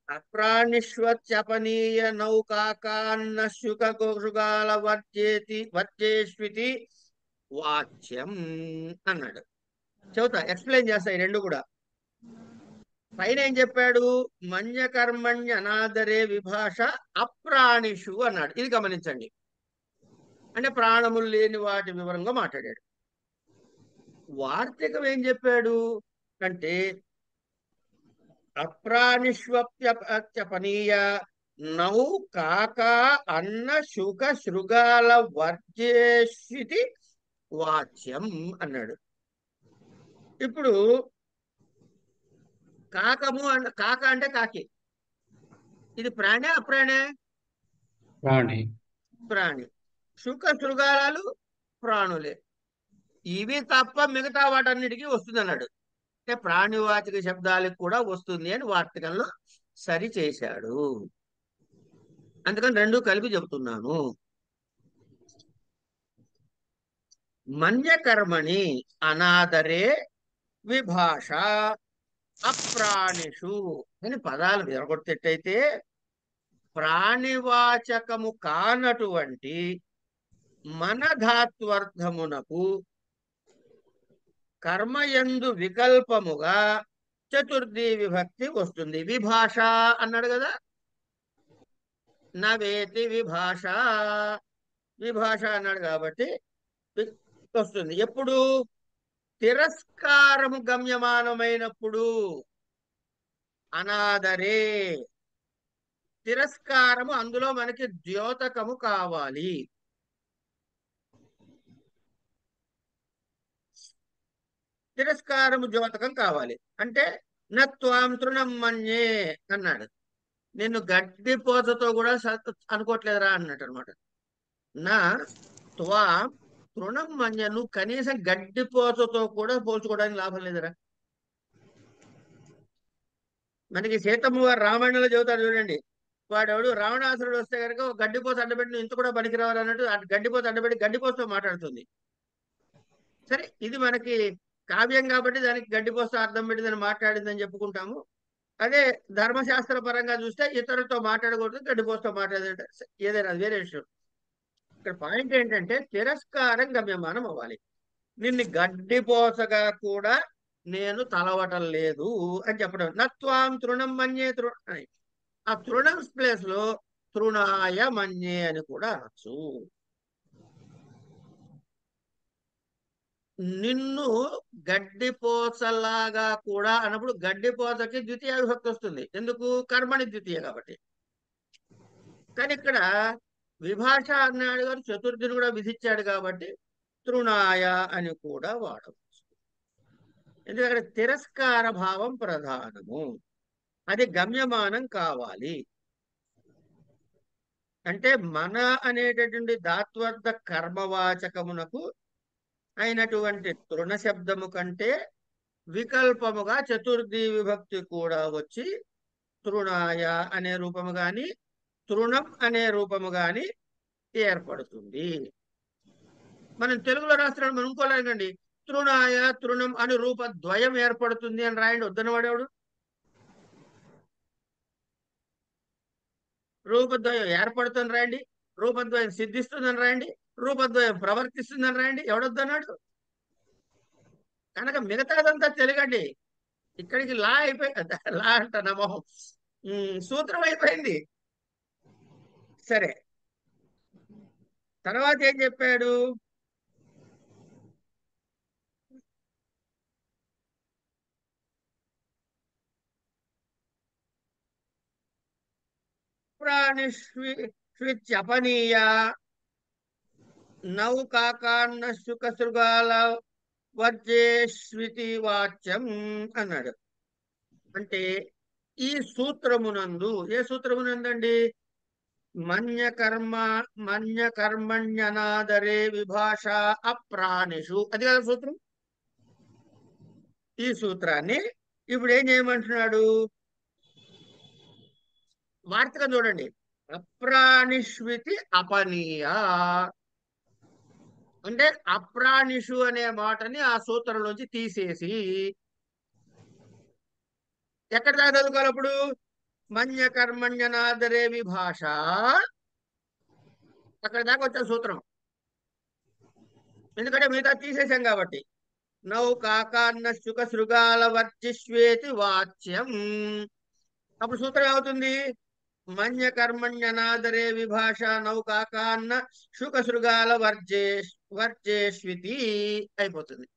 అప్రాణిష్వత్యపనీయ నౌకాకాన్న శుకగోషుగాల వర్జేష్వితి వాచ్యం అన్నాడు. చెబుతా, ఎక్స్ప్లెయిన్ చేస్తా ఈ రెండు కూడా. పైన ఏం చెప్పాడు? మన్యకర్మణ్య అనాదరే విభాష అప్రాణిషు అన్నాడు. ఇది గమనించండి. అంటే ప్రాణములు లేని వాటి వివరంగా మాట్లాడాడు. వార్తికం ఏం చెప్పాడు అంటే అప్రాణిష్వప్యపనీయ నౌ కాకా అన్న శుక శృగాల వర్జేష్వితి వాచ్యం అన్నాడు. ఇప్పుడు కాక అంటే కాకి. ఇది ప్రాణే అప్రాణే? ప్రాణి. ప్రాణి. శుక శృగాలాలు ప్రాణులే. ఇవి తప్ప మిగతా వాటన్నిటికీ వస్తుంది అన్నాడు. అంటే ప్రాణివాచక శబ్దాలకు కూడా వస్తుంది అని వార్తకంలో సరి చేశాడు. అందుకని రెండు కలిపి చెబుతున్నాను. మన్యకర్మణి అనాదరే విభాష అప్రాణిషు అని పదాలు విరగొట్టేటైతే ప్రాణివాచకము కానటువంటి మనధాత్వర్థమునకు కర్మయందు వికల్పముగా చతుర్థి విభక్తి వస్తుంది. విభాష అన్నాడు కదా, నవేతి విభాష, విభాష అన్నాడు కాబట్టి వస్తుంది. ఎప్పుడు? తిరస్కారము గమ్యమానమైనప్పుడు. అనాదరే తిరస్కారము, అందులో మనకి ద్యోతకము కావాలి. తిరస్కారము ద్యోతకం కావాలి అంటే నత్వాం తృణం మన్యే అన్నాడు. నిన్ను గడ్డిపోతతో కూడా అనుకోవట్లేదురా అన్నట్టు అనమాట. నా త్వాం తృణం మన్య, నువ్వు కనీసం గడ్డిపోతతో కూడా పోల్చుకోవడానికి లాభం లేదురా. మనకి సీతమ్మ వారు రామాయణంలో చెబుతారు చూడండి. వాడెవడు రావణాసురుడు వస్తే కనుక ఒక గడ్డిపోత అడ్డబెట్టి నువ్వు ఇంత కూడా పనికిరావాలి అన్నట్టు గడ్డిపోత అడ్డబెట్టి గడ్డిపోతతో మాట్లాడుతుంది. సరే, ఇది మనకి కావ్యం కాబట్టి దానికి గడ్డిపోత అర్థం పెట్టి దాన్ని మాట్లాడిందని చెప్పుకుంటాము. అదే ధర్మశాస్త్ర పరంగా చూస్తే ఇతరులతో మాట్లాడకూడదు, గడ్డిపోతతో మాట్లాడేదంటే ఏదైనా అది వేరే విషయం. ఇక్కడ పాయింట్ ఏంటంటే తిరస్కారం గమ్యమానం అవ్వాలి. నిన్ను గడ్డిపోసగా కూడా నేను తలవటం లేదు అని చెప్పడం. నత్వాం తృణం మన్యే అని. ఆ తృణం ప్లేస్ లో తృణాయ మన్యే అని కూడా అనొచ్చు. నిన్ను గడ్డిపోసలాగా కూడా అన్నప్పుడు గడ్డిపోసకి ద్వితీయ విభక్తి వస్తుంది. ఎందుకు? కర్మని ద్వితీయ కాబట్టి. కానీ ఇక్కడ విభాష అన్నాడు గారు, చతుర్థిని కూడా విధించాడు కాబట్టి తృణాయ అని కూడా వాడవచ్చు. ఎందుకంటే తిరస్కార భావం ప్రధానము, అది గమ్యమానం కావాలి. అంటే మన అనేటటువంటి ధాత్వర్థ కర్మవాచకమునకు అయినటువంటి తృణ శబ్దము కంటే వికల్పముగా చతుర్థి విభక్తి కూడా వచ్చి తృణాయ అనే రూపము గాని తృణం అనే రూపము గాని ఏర్పడుతుంది. మనం తెలుగులో రాస్తున్నాడు, మనం ఇంకోలేకండి తృణాయ తృణం అని రూపద్వయం ఏర్పడుతుంది అని రాయండి. వద్దన వాడేవాడు. రూపద్వయం ఏర్పడుతుంది రాయండి, రూపద్వయం సిద్ధిస్తుందని రాయండి, రూపద్వయం ప్రవర్తిస్తుందని రాయండి. ఎవడొద్దన్నాడు? కనుక మిగతాదంతా తెలుగండి. ఇక్కడికి లా అయిపోయింది. లా అంట నమోహం, సూత్రం అయిపోయింది. సరే, తర్వాత ఏం చెప్పాడు? ప్రాణిష్విత్యపనీయ నౌకాకాన్న శుకశృగాల వర్జేష్వితి వాచ్యం అన్నాడు. అంటే ఈ సూత్రమునందు, ఏ సూత్రమునందండి? మన్యకర్మణ్యనాదరే విభాష అప్రాణిషు, అది కదా సూత్రం. ఈ సూత్రాన్ని ఇప్పుడు ఏం చేయమంటున్నాడు? వార్తకం చూడండి. అప్రాణిష్వితి అపనీయ అంటే అప్రాణిషు అనే మాటని ఆ సూత్రంలోంచి తీసేసి ఎక్కడ దాకా చదువుకోవాలి అప్పుడు? మన్యకర్మణ్యనాదరే విభాష, అక్కడ దాకా వచ్చే సూత్రం. ఎందుకంటే మిగతా తీసేసాం కాబట్టి. నౌకాకాన్న శుక శృగాల వర్జిష్వేతి వాచ్యం. అప్పుడు సూత్రం ఏమవుతుంది? మన్యకర్మణ్యనాదరే విభాష నౌకాకాన్న శుక శృగాల వర్జేష్వితి అయిపోతుంది.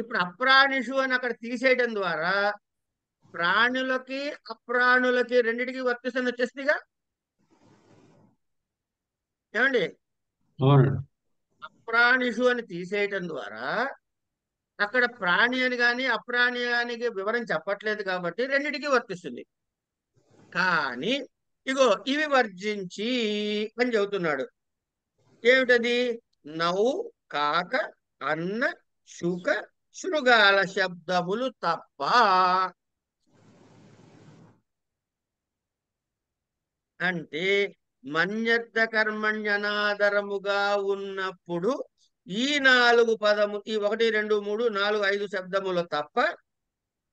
ఇప్పుడు అప్రాణిషు అని అక్కడ తీసేయడం ద్వారా ప్రాణులకి అప్రాణులకి రెండిటికి వర్తిస్తుంది వచ్చేస్తుందిగా. ఏమండి? అవునండి. అప్రాణిషు అని తీసేయటం ద్వారా అక్కడ ప్రాణి అని కానీ అప్రాణి అని వివరం చెప్పట్లేదు కాబట్టి రెండిటికి వర్తిస్తుంది. కానీ ఇగో ఇవి వర్జించి అని చెబుతున్నాడు. ఏమిటది? నౌ, కాక, అన్న, శుక, శృగాల శబ్దములు తప్ప. అంటే మన్యర్థ కర్మణ్యనాదరముగా ఉన్నప్పుడు ఈ 4 పదము, ఈ 1 2 3 4 5 శబ్దములు తప్ప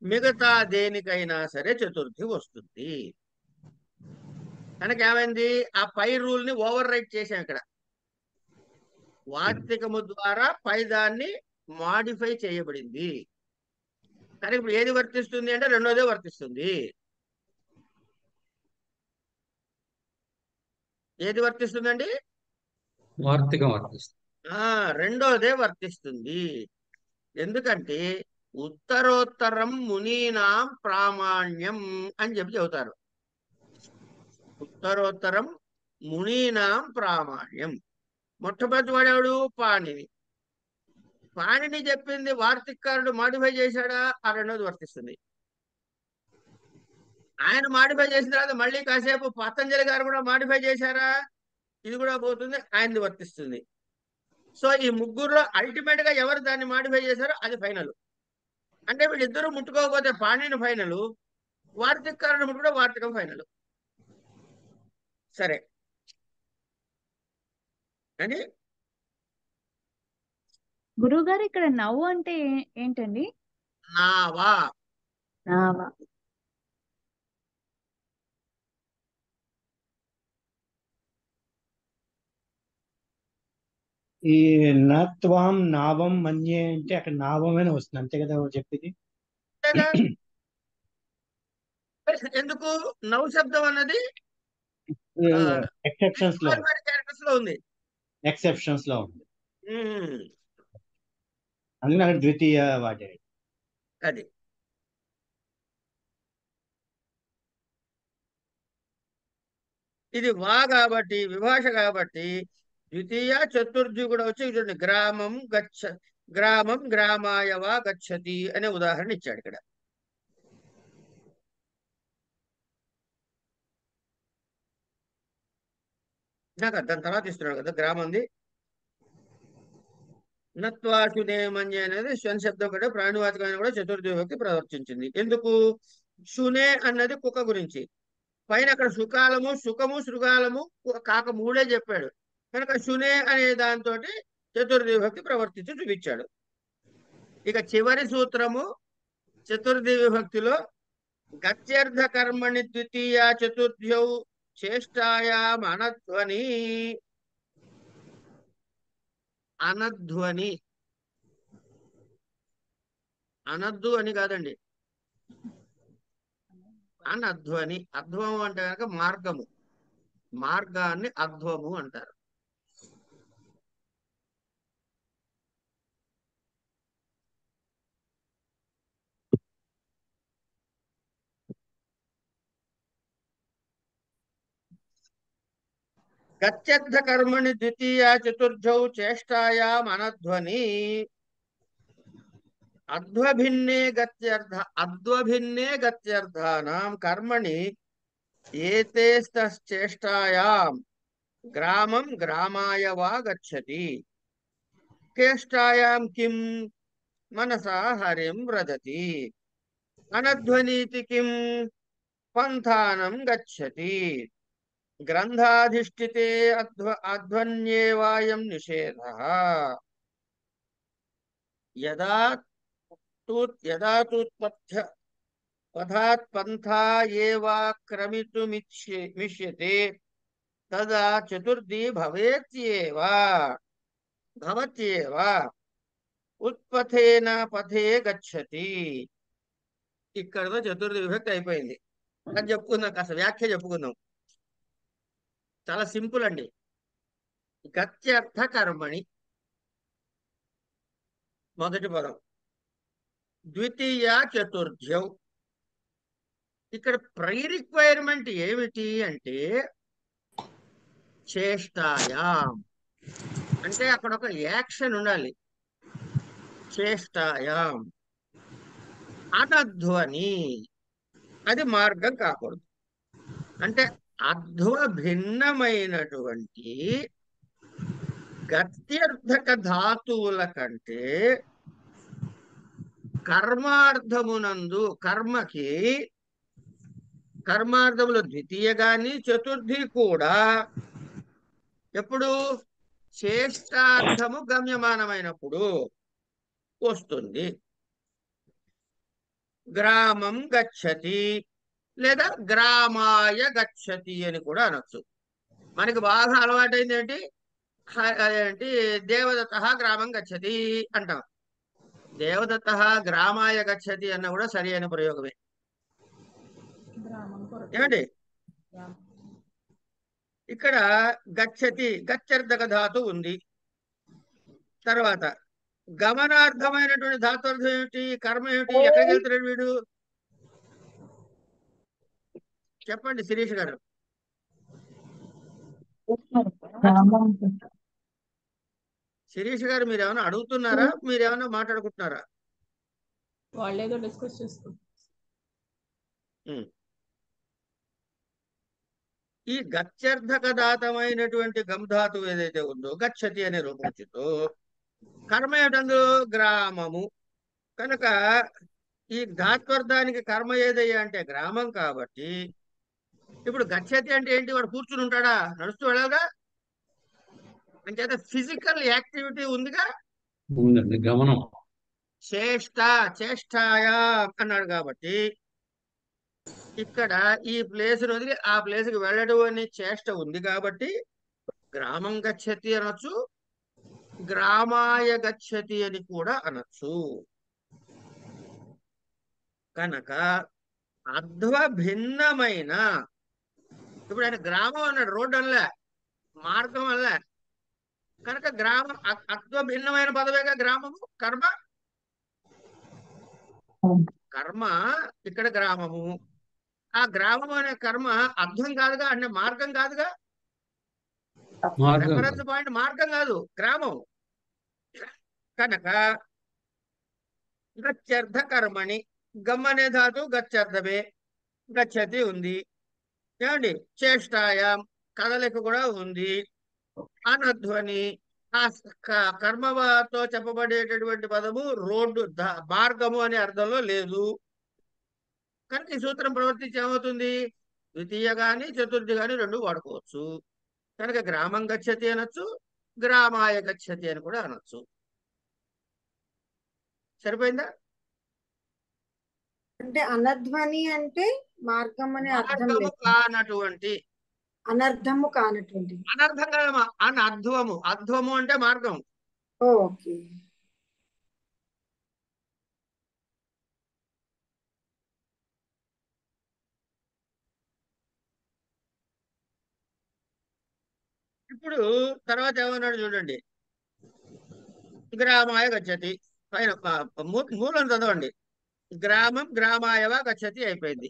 మిగతా దేనికైనా సరే చతుర్థి వస్తుంది. కనుక ఏమైంది? ఆ పై రూల్ ని ఓవర్ రైట్ చేసాం ఇక్కడ. వార్తికము ద్వారా పై దాన్ని మాడిఫై చేయబడింది. కానీ ఇప్పుడు ఏది వర్తిస్తుంది అంటే రెండోదే వర్తిస్తుంది. ఏది వర్తిస్తుందండి? వార్తికం వర్తిస్తుంది. రెండోదే వర్తిస్తుంది. ఎందుకంటే ఉత్తరోత్తరం మునీనాం ప్రామాణ్యం అని చెబుతారు. ఉత్తరోత్తరం మునీనాం ప్రామాణ్యం. మొట్టమొదటి వాడేవాడు? పాణిని. పాణిని చెప్పింది వార్తికారుడు మాడిఫై చేశాడా? ఆ రెండోది వర్తిస్తుంది. ఆయన మాడిఫై చేసిన తర్వాత మళ్ళీ కాసేపు పతంజలి గారు కూడా మాడిఫై చేశారా? ఇది కూడా పోతుంది, ఆయనది వర్తిస్తుంది. సో ఈ ముగ్గురులో అల్టిమేట్ గా ఎవరు దాన్ని మాడిఫై చేశారో అది ఫైనల్. అంటే వీళ్ళిద్దరూ ముట్టుకోకపోతే పాణిని ఫైనల్, వార్తికారుడు ముట్టుకుంటే వార్తికం ఫైనల్. సరే అని గురువుగారు ఇక్కడ నవ్వు అంటే ఏంటండి? నావా. నావా. ఈ నత్వం నావం మన్యే అంటే అక్కడ నావం అని వస్తుంది, అంతే కదా చెప్పింది. ఎందుకు? నవ్ శబ్దం అన్నది ఎక్సెప్షన్స్ లో క్యారెక్టర్స్ లో ఉంది. ఎక్సెప్షన్స్ లో ఉంది, అందుకని అక్కడ ద్వితీయ వాడాడు. అది ఇది వా కాబట్టి, విభాష కాబట్టి ద్వితీయ చతుర్థి కూడా వచ్చి చూడండి. గ్రామం గ్రామాయ వా గచ్చతి అనే ఉదాహరణ ఇచ్చాడు ఇక్కడ. నాకు దాని తర్వాత ఇస్తున్నాడు కదా గ్రామంది. నత్వాశునేమన్య అనేది శ్వన్ శబ్దం కూడా ప్రాణివాచకమైన కూడా చతుర్థి విభక్తి ప్రవర్తించింది. ఎందుకు? శునే అన్నది కుక్క గురించి. పైన అక్కడ సుకాలము, సుఖము, శృగాలము, కాక మూడే చెప్పాడు. కనుక శునే అనే దాంతో చతుర్థి విభక్తి ప్రవర్తించి చూపించాడు. ఇక చివరి సూత్రము చతుర్థి విభక్తిలో గత్యర్థ కర్మణి ద్వితీయ చతుర్థ్యౌ చేష్టాయాం అనధ్వని. అనధ్వని, అనద్దు అని కాదండి, అనధ్వని. అధ్వము అంటే కనుక మార్గము, మార్గాన్ని అధ్వము అంటారు. గత్యర్థ కర్మణి ద్వితీయ చతుర్థౌ చేష్టాయాం అనధ్వని. అధ్వభిన్నే గత్యర్థానాం కర్మణి ఏతేస్తశ్చేష్టాయాం గ్రామం గ్రామాయ వా గచ్చతి. చేష్టాయాం కిం మనసా హరిం వ్రజతి. అనధ్వనీతి కిం పంథానం గచ్చతి. గ్రంథాధిష్ఠితే అధ్వన్యేవాయం నిషేధః. యదా తూత్పథ్య పథాత్ పంథా ఏవాక్రమితుమిష్యతే తదా చతుర్థి భవత్యేవ ఉత్పథేన పథే గచ్చతి. ఇక్కడతో చతుర్థి విభక్తి అయిపోయింది. అది చెప్పుకుందాం, కాస్త వ్యాఖ్య చెప్పుకుందాం. చాలా సింపుల్ అండి. గత్యర్థ కర్మణి మొదటి పదం, ద్వితీయ చతుర్థ్యం. ఇక్కడ ప్రీ రిక్వైర్మెంట్ ఏమిటి అంటే చేష్టాయాం, అంటే అక్కడ ఒక యాక్షన్ ఉండాలి. చేష్టాయాం అనధ్వని, అది మార్గం కాకూడదు. అంటే అధ్వ భిన్నమైనటువంటి గత్యర్థక ధాతువుల కంటే కర్మార్థమునందు కర్మకి కర్మార్థములు ద్వితీయ గాని చతుర్థి కూడా ఎప్పుడు చేష్టార్థము గమ్యమానమైనప్పుడు వస్తుంది. గ్రామం గచ్చతి లేదా గ్రామాయ గచ్చతి అని కూడా అనొచ్చు. మనకి బాగా అలవాటైంది ఏంటి, ఏంటి దేవదత్త గ్రామం గచ్చతి అంటాం. దేవదత్త గ్రామాయ గచ్చతి అన్న కూడా సరి అయిన ప్రయోగమే. ఏమండి, ఇక్కడ గచ్చతి గత్యర్థక ధాతు ఉంది. తర్వాత గమనార్థమైనటువంటి ధాతుర్థం ఏమిటి, కర్మ ఏమిటి, ఎక్కడికి వెళ్తున్నాడు వీడు చెప్పండి శిరీష్ గారు. శిరీష్ గారు మీరు ఏమైనా అడుగుతున్నారా, మీరేమైనా మాట్లాడుకుంటున్నారా? వాళ్ళేదో డిస్కస్ చేసుకుంటారు. ఈ గత్యర్థక దాతమైనటువంటి గంధాతు ఏదైతే ఉందో గచ్చతి అనే రూపం వచ్చిందో కర్మ ఏమిటందు గ్రామము. కనుక ఈ ధాత్వర్థానికి కర్మ ఏదయ్యా అంటే గ్రామం కాబట్టి ఇప్పుడు గచ్చతి అంటే ఏంటి, వాడు కూర్చుని ఉంటాడా, నడుస్తూ వెళ్ళాలిగా. అంచేత ఫిజికల్ యాక్టివిటీ ఉందిగా, ఉందండి గమనం. చేష్టాయా అన్నాడు కాబట్టి ఇక్కడ ఈ ప్లేస్ వదిలి ఆ ప్లేస్ కి వెళ్ళడం అనే చేష్ట ఉంది కాబట్టి గ్రామం గచ్చతి అనొచ్చు, గ్రామాయ గచ్చతి అని కూడా అనొచ్చు. కనుక అధ్వ భిన్నమైన, ఇప్పుడు ఆయన గ్రామం అన్నాడు, రోడ్డు అనలే, మార్గం అనలే. కనుక గ్రామం అధ్వ భిన్నమైన పదవేగా గ్రామము. కర్మ కర్మ ఇక్కడ గ్రామము. ఆ గ్రామం అనే కర్మ అర్థం కాదుగా, అంటే మార్గం కాదుగా. రెఫరెన్స్ పాయింట్ మార్గం కాదు, గ్రామం. కనుక గత్యర్థ కర్మని గమ్ అనే ధాతు గత్యర్థమే, గచ్చతి ఉంది. ఏమండి, చేష్టాయాం కదలిక కూడా ఉంది. అనధ్వని ఆ కర్మతో చెప్పబడేటటువంటి పదము రోడ్డు మార్గము అనే అర్థంలో లేదు. కనుక ఈ సూత్రం ప్రవర్తించి ఏమవుతుంది, ద్వితీయ గాని చతుర్థి గాని రెండు వాడుకోవచ్చు. కనుక గ్రామం గచ్చతి అనొచ్చు, గ్రామాయ గచ్చతి అని కూడా అనొచ్చు. సరిపోయిందా? అంటే అనధ్వని అంటే మార్గం అనే అర్థం మార్గము లేదు, కానటువంటి, అనర్థము కానటువంటి. అనర్థం కాదమ్మా, అనధ్వము. అధ్వము అంటే మార్గం. ఓకే. ఇప్పుడు తర్వాత ఏమన్నాడు చూడండి, గ్రామాయ గచ్చతి. పైన మూలం చదవండి. గ్రామం గ్రామాయవ గచ్చతి అయిపోయింది.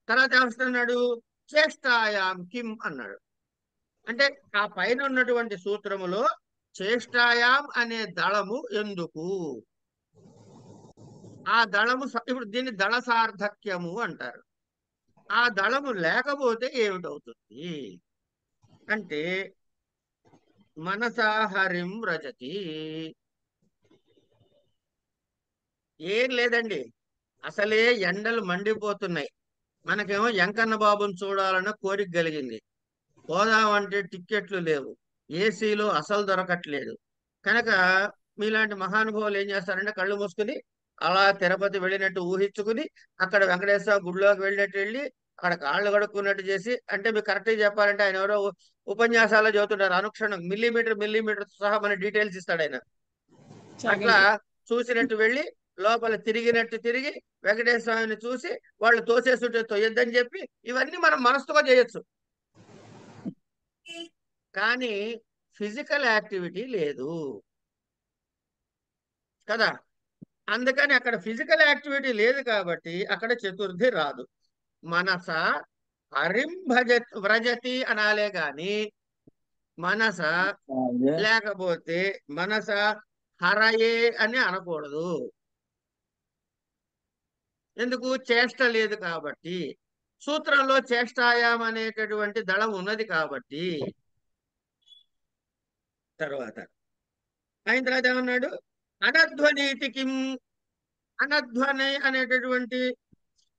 తర్వాత ఏమస్తున్నాడు, చేష్టాయాం కిం అన్నాడు. అంటే ఆ పైన ఉన్నటువంటి సూత్రములో చేష్టాయాం అనే దళము ఎందుకు, ఆ దళము ఇప్పుడు దీన్ని దళ సార్థక్యము అంటారు. ఆ దళము లేకపోతే ఏమిటవుతుంది అంటే మనసాహరిం రజతి. ఏం లేదండి, అసలే ఎండలు మండిపోతున్నాయి. మనకేమో ఎంకన్న బాబుని చూడాలన్న కోరిక కలిగింది. పోదామంటే టిక్కెట్లు లేవు, ఏసీలో అసలు దొరకట్లేదు. కనుక మీలాంటి మహానుభావులు ఏం చేస్తారంటే కళ్ళు మూసుకుని అలా తిరుపతి వెళ్ళినట్టు ఊహించుకుని అక్కడ వెంకటేశ్వర గుడిలోకి వెళ్ళినట్టు వెళ్ళి అక్కడ కాళ్ళు కడుక్కున్నట్టు చేసి, అంటే మీకు కరెక్ట్గా చెప్పాలంటే ఆయన ఎవరో ఉపన్యాసాల్లో చదువుతుంటారు, అనుక్షణం మిల్లీమీటర్ సహా మన డీటెయిల్స్ ఇస్తాడు ఆయన. అట్లా చూసినట్టు వెళ్ళి లోపల తిరిగినట్టు తిరిగి వెంకటేశ్వర స్వామిని చూసి వాళ్ళు తోసేస్తుంటే తొయ్యొద్దని చెప్పి ఇవన్నీ మనం మనసుగా చేయొచ్చు. కానీ ఫిజికల్ యాక్టివిటీ లేదు కదా, అందుకని అక్కడ ఫిజికల్ యాక్టివిటీ లేదు కాబట్టి అక్కడ చతుర్థి రాదు. మనస హరిం వ్రజతి అనాలే గాని మనస లేకపోతే మనస హరయే అని అనకూడదు. ఎందుకు? చేష్ట లేదు కాబట్టి. సూత్రంలో చేష్టాయాం అనేటటువంటి దళం ఉన్నది కాబట్టి. తర్వాత అయిన తర్వాత ఏమన్నాడు? అనధ్వనీతి కిం, అనధ్వని అనేటటువంటి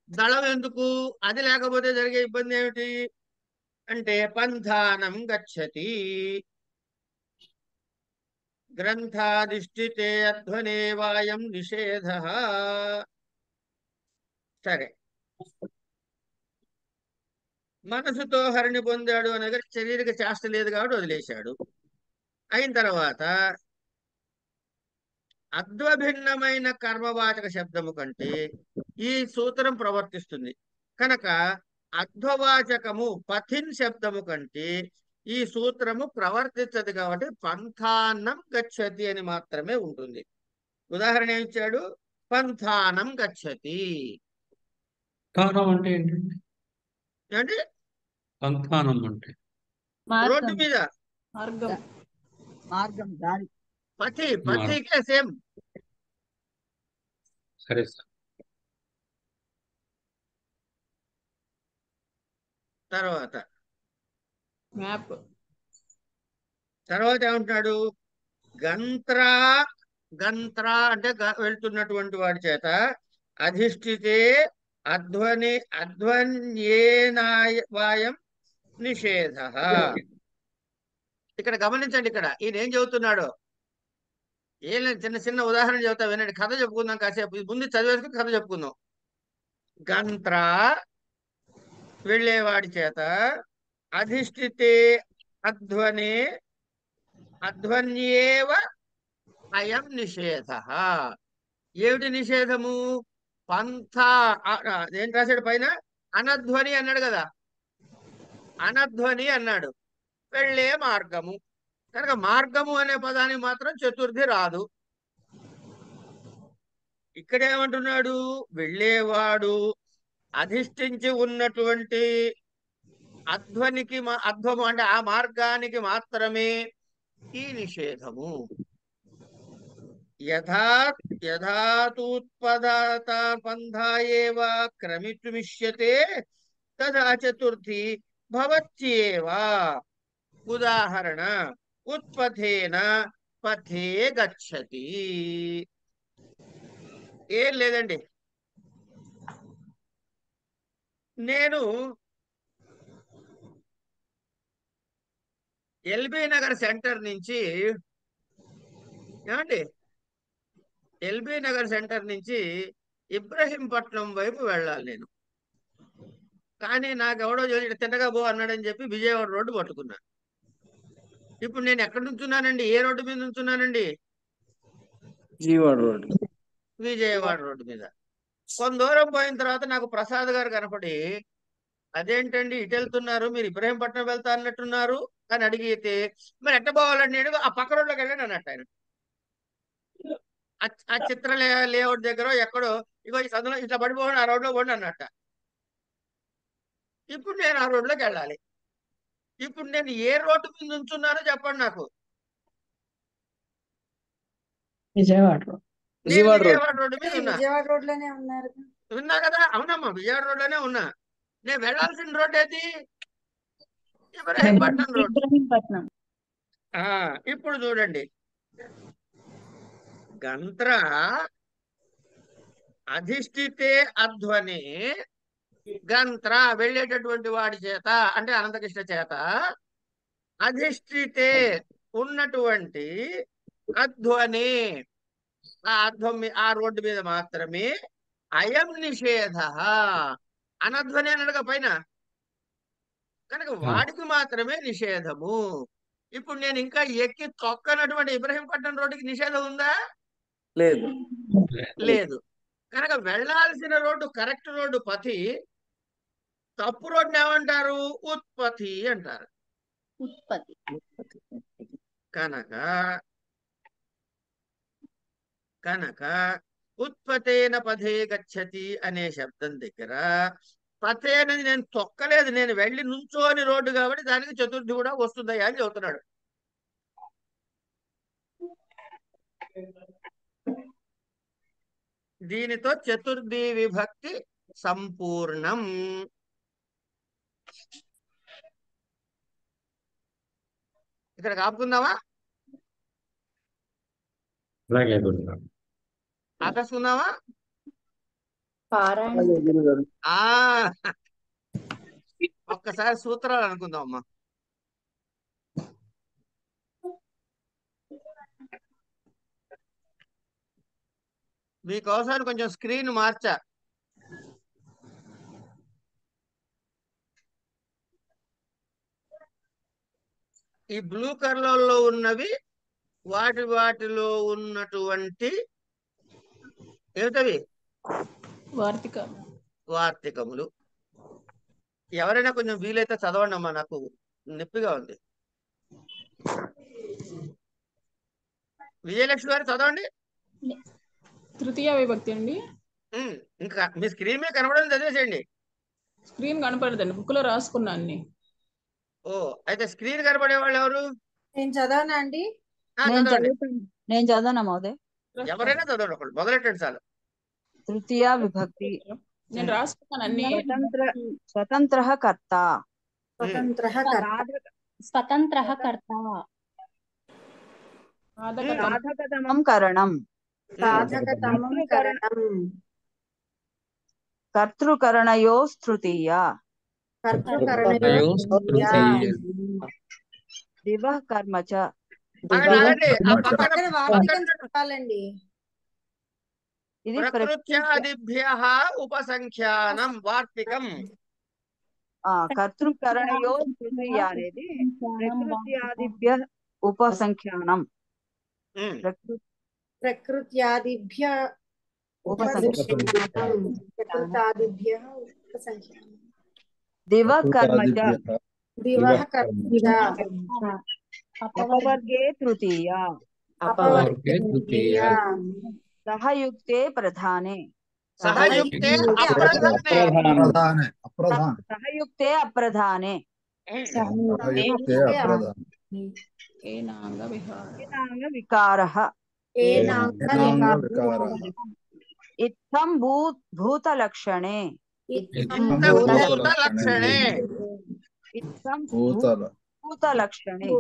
దళం ఎందుకు? అది లేకపోతే జరిగే ఇబ్బంది ఏమిటి అంటే పంథానం గచ్చతి గ్రంథాధిష్ఠితే అధ్వనే వాయం నిషేధ. సరే, మనసుతో హరిని పొందాడు అనగా శరీరక చేష్ట లేదు కాబట్టి వదిలేశాడు. అయిన తర్వాత అద్వభిన్నమైన కర్మవాచక శబ్దము కంటే ఈ సూత్రం ప్రవర్తిస్తుంది కనుక అద్వవాచకము పథిన్ శబ్దము కంటే ఈ సూత్రము ప్రవర్తించదు కాబట్టి పంథానం గచ్చతి అని మాత్రమే ఉంటుంది. ఉదాహరణ ఏమిచ్చాడు? పంథానం గచ్చతి. సంతానం అంటే ఏంటండి? అంటే సంతానం అంటే రోడ్డు మీద మార్గం మార్గం దారి. పథికే సేమ్. సరే సార్. తర్వాత మ్యాప్ ఏమంటున్నాడు? గంత్ర అంటే వెళ్తున్నటువంటి వాడి చేత అధిష్ఠితే అధ్వన్యేనాయం నిషేధ. ఇక్కడ గమనించండి, ఇక్కడ ఈయన ఏం చెబుతున్నాడో. ఏం లేదు, చిన్న చిన్న ఉదాహరణ చెబుతా వినండి. కథ చెప్పుకుందాం కాసేపు. ముందు చదివేసుకుని కథ చెప్పుకుందాం. గంత్ర వెళ్ళేవాడి చేత అధిష్ఠితే అధ్వన్యేవ అయం నిషేధ. ఏమిటి నిషేధము? పంథ ఏం రాశాడు పైన? అనధ్వని అన్నాడు కదా, అనధ్వని అన్నాడు. వెళ్ళే మార్గము కనుక మార్గము అనే పదానికి మాత్రం చతుర్థి రాదు. ఇక్కడేమంటున్నాడు? వెళ్ళేవాడు అధిష్ఠించి ఉన్నటువంటి అధ్వము అంటే ఆ మార్గానికి మాత్రమే ఈ నిషేధము. యథాతూత్పదాతాపంధాయేవ క్రమితుమిష్యతే తదా చతుర్థి భవత్యేవ. ఉదాహరణ ఉత్పథేన పథే గచ్చతి. ఏం లేదండి, నేను ఎల్బీ నగర్ సెంటర్ నుంచి ఇబ్రహీంపట్నం వైపు వెళ్ళాలి నేను. కానీ నాకెవడో తిన్నగా పో అన్నాడని చెప్పి విజయవాడ రోడ్డు పట్టుకున్నాను. ఇప్పుడు నేను ఎక్కడ నుంచున్నానండి? ఏ రోడ్డు మీద నుంచున్నానండి? విజయవాడ రోడ్డు మీద. కొంత దూరం పోయిన తర్వాత నాకు ప్రసాద్ గారు కనపడి, అదేంటండి ఇటు వెళ్తున్నారు, మీరు ఇబ్రహీంపట్నం వెళ్తా అన్నట్టున్నారు అని అడిగితే, మరి ఎట్ట పోవాలండి? నేను ఆ పక్క రోడ్లోకి వెళ్ళాను అన్నట్టు ఆయన. ఆ చిత్ర లేఅవుట్ దగ్గర ఎక్కడో ఇగో ఈ సందులో ఇట్లా పడిపోండి, ఆ రోడ్లో పోండి అన్నట్ట. ఇప్పుడు నేను ఆ రోడ్లోకి వెళ్ళాలి. ఇప్పుడు నేను ఏ రోడ్డు మీద నుంచున్నానో చెప్పండి నాకు. విజయవాడ రోడ్డు మీద ఉన్నా. విజయవాడ రోడ్ లోనే ఉన్నారు. ఉన్నా కదా? అవునమ్మా, విజయవాడ రోడ్లోనే ఉన్నా. నేను వెళ్ళాల్సిన రోడ్ ఏది? ఇబ్రహీంపట్నం రోడ్. ఇబ్రహీంపట్నం. ఇప్పుడు చూడండి, గంత్ర అధిష్ఠితే అధ్వని. గంత్ర వెళ్ళేటటువంటి వాడి చేత అంటే అనంతకృష్ణ చేత అధిష్ఠితే ఉన్నటువంటి అధ్వని ఆ రోడ్డు మీద మాత్రమే అయం నిషేధ. అనధ్వని అన్నాడుగా పైన, కనుక వాడికి మాత్రమే నిషేధము. ఇప్పుడు నేను ఇంకా ఎక్కి తొక్కనటువంటి ఇబ్రహీంపట్నం రోడ్డుకి నిషేధం ఉందా? లేదు. కనుక వెళ్ళాల్సిన రోడ్డు కరెక్ట్ రోడ్డు పథి, తప్పు రోడ్డుని ఏమంటారు? ఉత్పత్తి అంటారు. కనుక ఉత్పతేన పథే గచ్చతి అనే శబ్దం దగ్గర పథే అనేది నేను తొక్కలేదు, నేను వెళ్ళి నుంచోని రోడ్డు కాబట్టి దానికి చతుర్థి కూడా వస్తుందయ్యా అని చెబుతున్నాడు. దీనితో చతుర్థి విభక్తి సంపూర్ణం. ఇక్కడ కాపుకుందామా? అలాగే గురుగారు. ఆకర్షుకుందామా? ఆ ఒక్కసారి సూత్రాలు అనుకుందాం అమ్మా. మీకోసం కొంచెం స్క్రీన్ మార్చా. ఈ బ్లూ కలర్లో ఉన్నవి వాటిలో ఉన్నటువంటి ఏమిటవి? వార్తికములు. ఎవరైనా కొంచెం వీలైతే చదవండి అమ్మా, నాకు నొప్పిగా ఉంది. విజయలక్ష్మి గారు చదవండి. తృతీయ విభక్తి అండి. ఇంకా మీ స్క్రీన్ మీద కనబడని చదివేసేయండి. స్క్రీన్ కనపడదండి, బుక్ లో రాసుకున్నా అన్ని. ఓ అయితే స్క్రీన్ కనబడే వాళ్ళు ఎవరు? నేను చదవనా అండి? నేను చదవనా మహోదయ్? ఎవరైనా చదవండి, ఒకళ్ళు మొదలెట్టండి చాలు. తృతీయ విభక్తి. నేను రాసుకున్నాను అన్ని. స్వతంత్ర కర్త. స్వతంత్ర కర్త. సాధకతమం కరణం. కర్తృకరణయోస్తృతీయ. దివః కర్మ చ. ఇది ప్రకృత్యాదిభ్యః ఉపసంఖ్యానం వార్తికం. కర్తృకరణయోస్తృతీయ అనేది ప్రకృత్యాదిభ్య ఉపసంఖ్యానం. ప్రకృత్యాదిభ్య దివః కర్మ చ. అపవర్గే తృతీయ. సహయుక్తే ప్రధానే. సహయుక్తే అప్రధానే. ఏనాంగ వికారః. ఇత్థం భూతలక్షణే. భూతలక్షణే. భూతలక్షణే. భూతలక్షణే.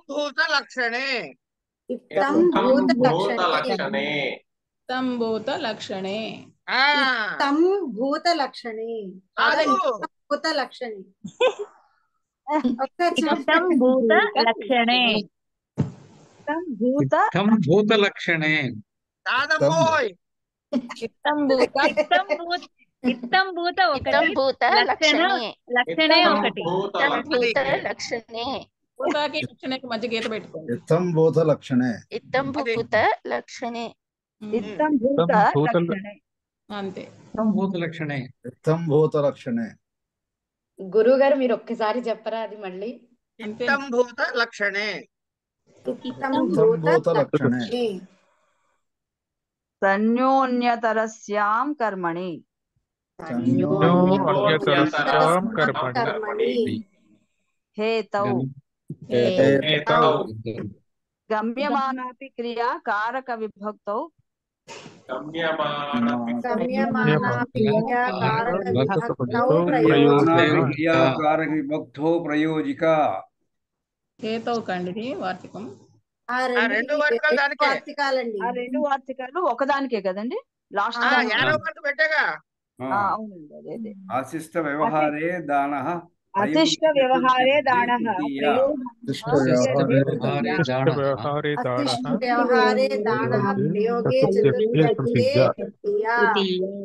భూతలక్షణే. భూతలక్షణే. భూతలక్షణే. భూతలక్షణే. ఇత్తం భూత ఒకటి, లక్షణే ఒకటి. భూతాకి లక్షణకి మధ్య గీత పెట్టుకోండి. ఇత్తం భూత లక్షణే. అంతే. ఇత్తం భూత లక్షణే. గురువు గారు మీరు ఒక్కసారి చెప్పరా అది మళ్ళీ? ఇత్తం భూత లక్షణే. సన్యోన్యతరస్యాం కర్మణి. హేతౌ. గమ్యమానాపి క్రియా కారక విభక్తౌ. విభక్తో ప్రయోజిక. హేతౌ కండి వార్తికం. ఆ రెండు వార్తికాలు ఒకదానికే కదండి. లాస్ట్ అవునండి. ఆశిష్ట వ్యవహారే దానః. అశిష్ట వ్యవహారే దానః.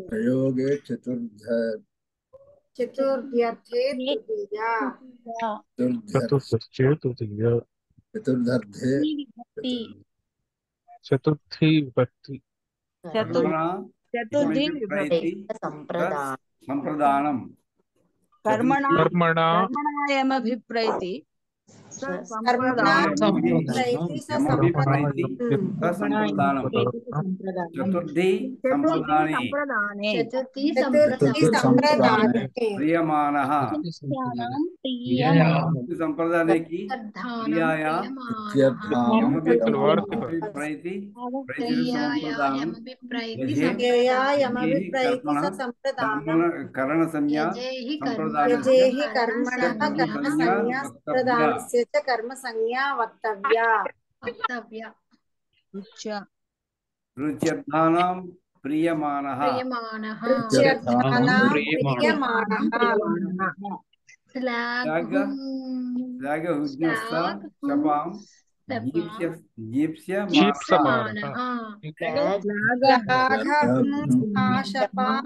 ప్రయోగే చతుర్థ్యర్థే చతుర్థి విభక్తి. సంప్రదానం. కర్మణాయమభిప్రైతి చతుర్థి సంప్రదానే చతుర్థి సంప్రదానే ప్రియమానః సంప్రదానేకి ప్రియాయ ప్రయతి కరణ సంజ్ఞా కర్మ సంజ్ఞా వక్తవ్యా రుచ్యర్థానాం ప్రియమానః శపాం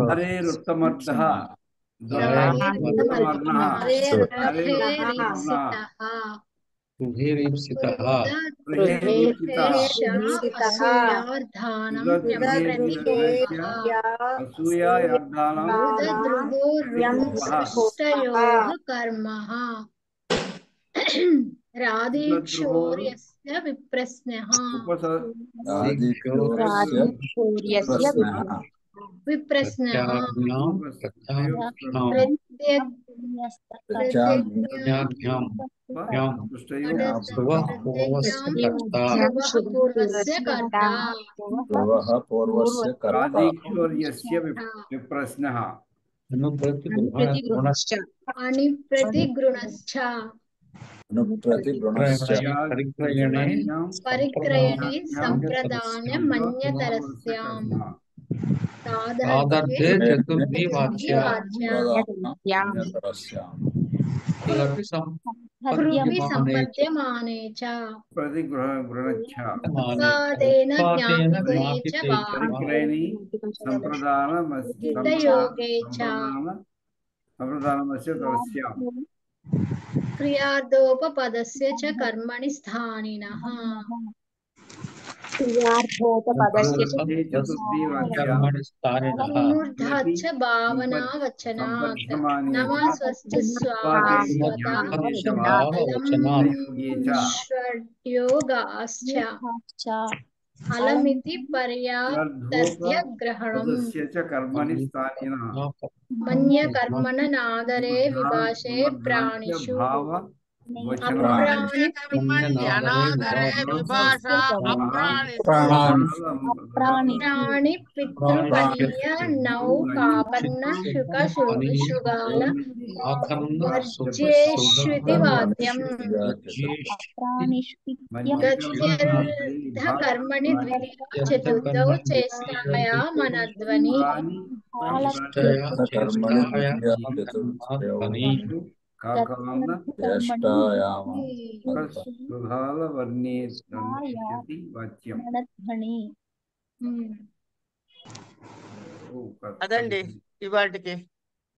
హరేరుత్తమర్థః కర్మః రాధేక్షోర్యస్య విప్రశ్నః విప్రశ్నః అనిప్రతిగృణశ్చ పరిక్రయణే సంప్రదాన మన్యతరస్యాం సాదర్థే చతుర్థి వాచ్యాం సంపద్యమానే చ ప్రతిగృణశ్చ వాదేన జ్ఞాపితే చ వా యోగే చ సంప్రదానమస్య తరస్యాం క్రియార్థోపపదస్య చ కర్మణి స్థానినః మూర్ధాచ్చ భావనావచనాత్ నమ స్వస్తి స్వాయోగాశ్చ అలమితి పర్యాప్తస్య గ్రహణం మన్య కర్మణ నాదరే విభాషే ప్రాణిషు ప్రాణి పితృపనీయ నౌకాపన్న శుక శుగాల వర్జ్యేష్వితి వాద్యం గత్యర్థ కర్మణి ద్వితీయ చతుర్థౌ చేష్టాయా మనధ్వని అదండి ఇవాటికి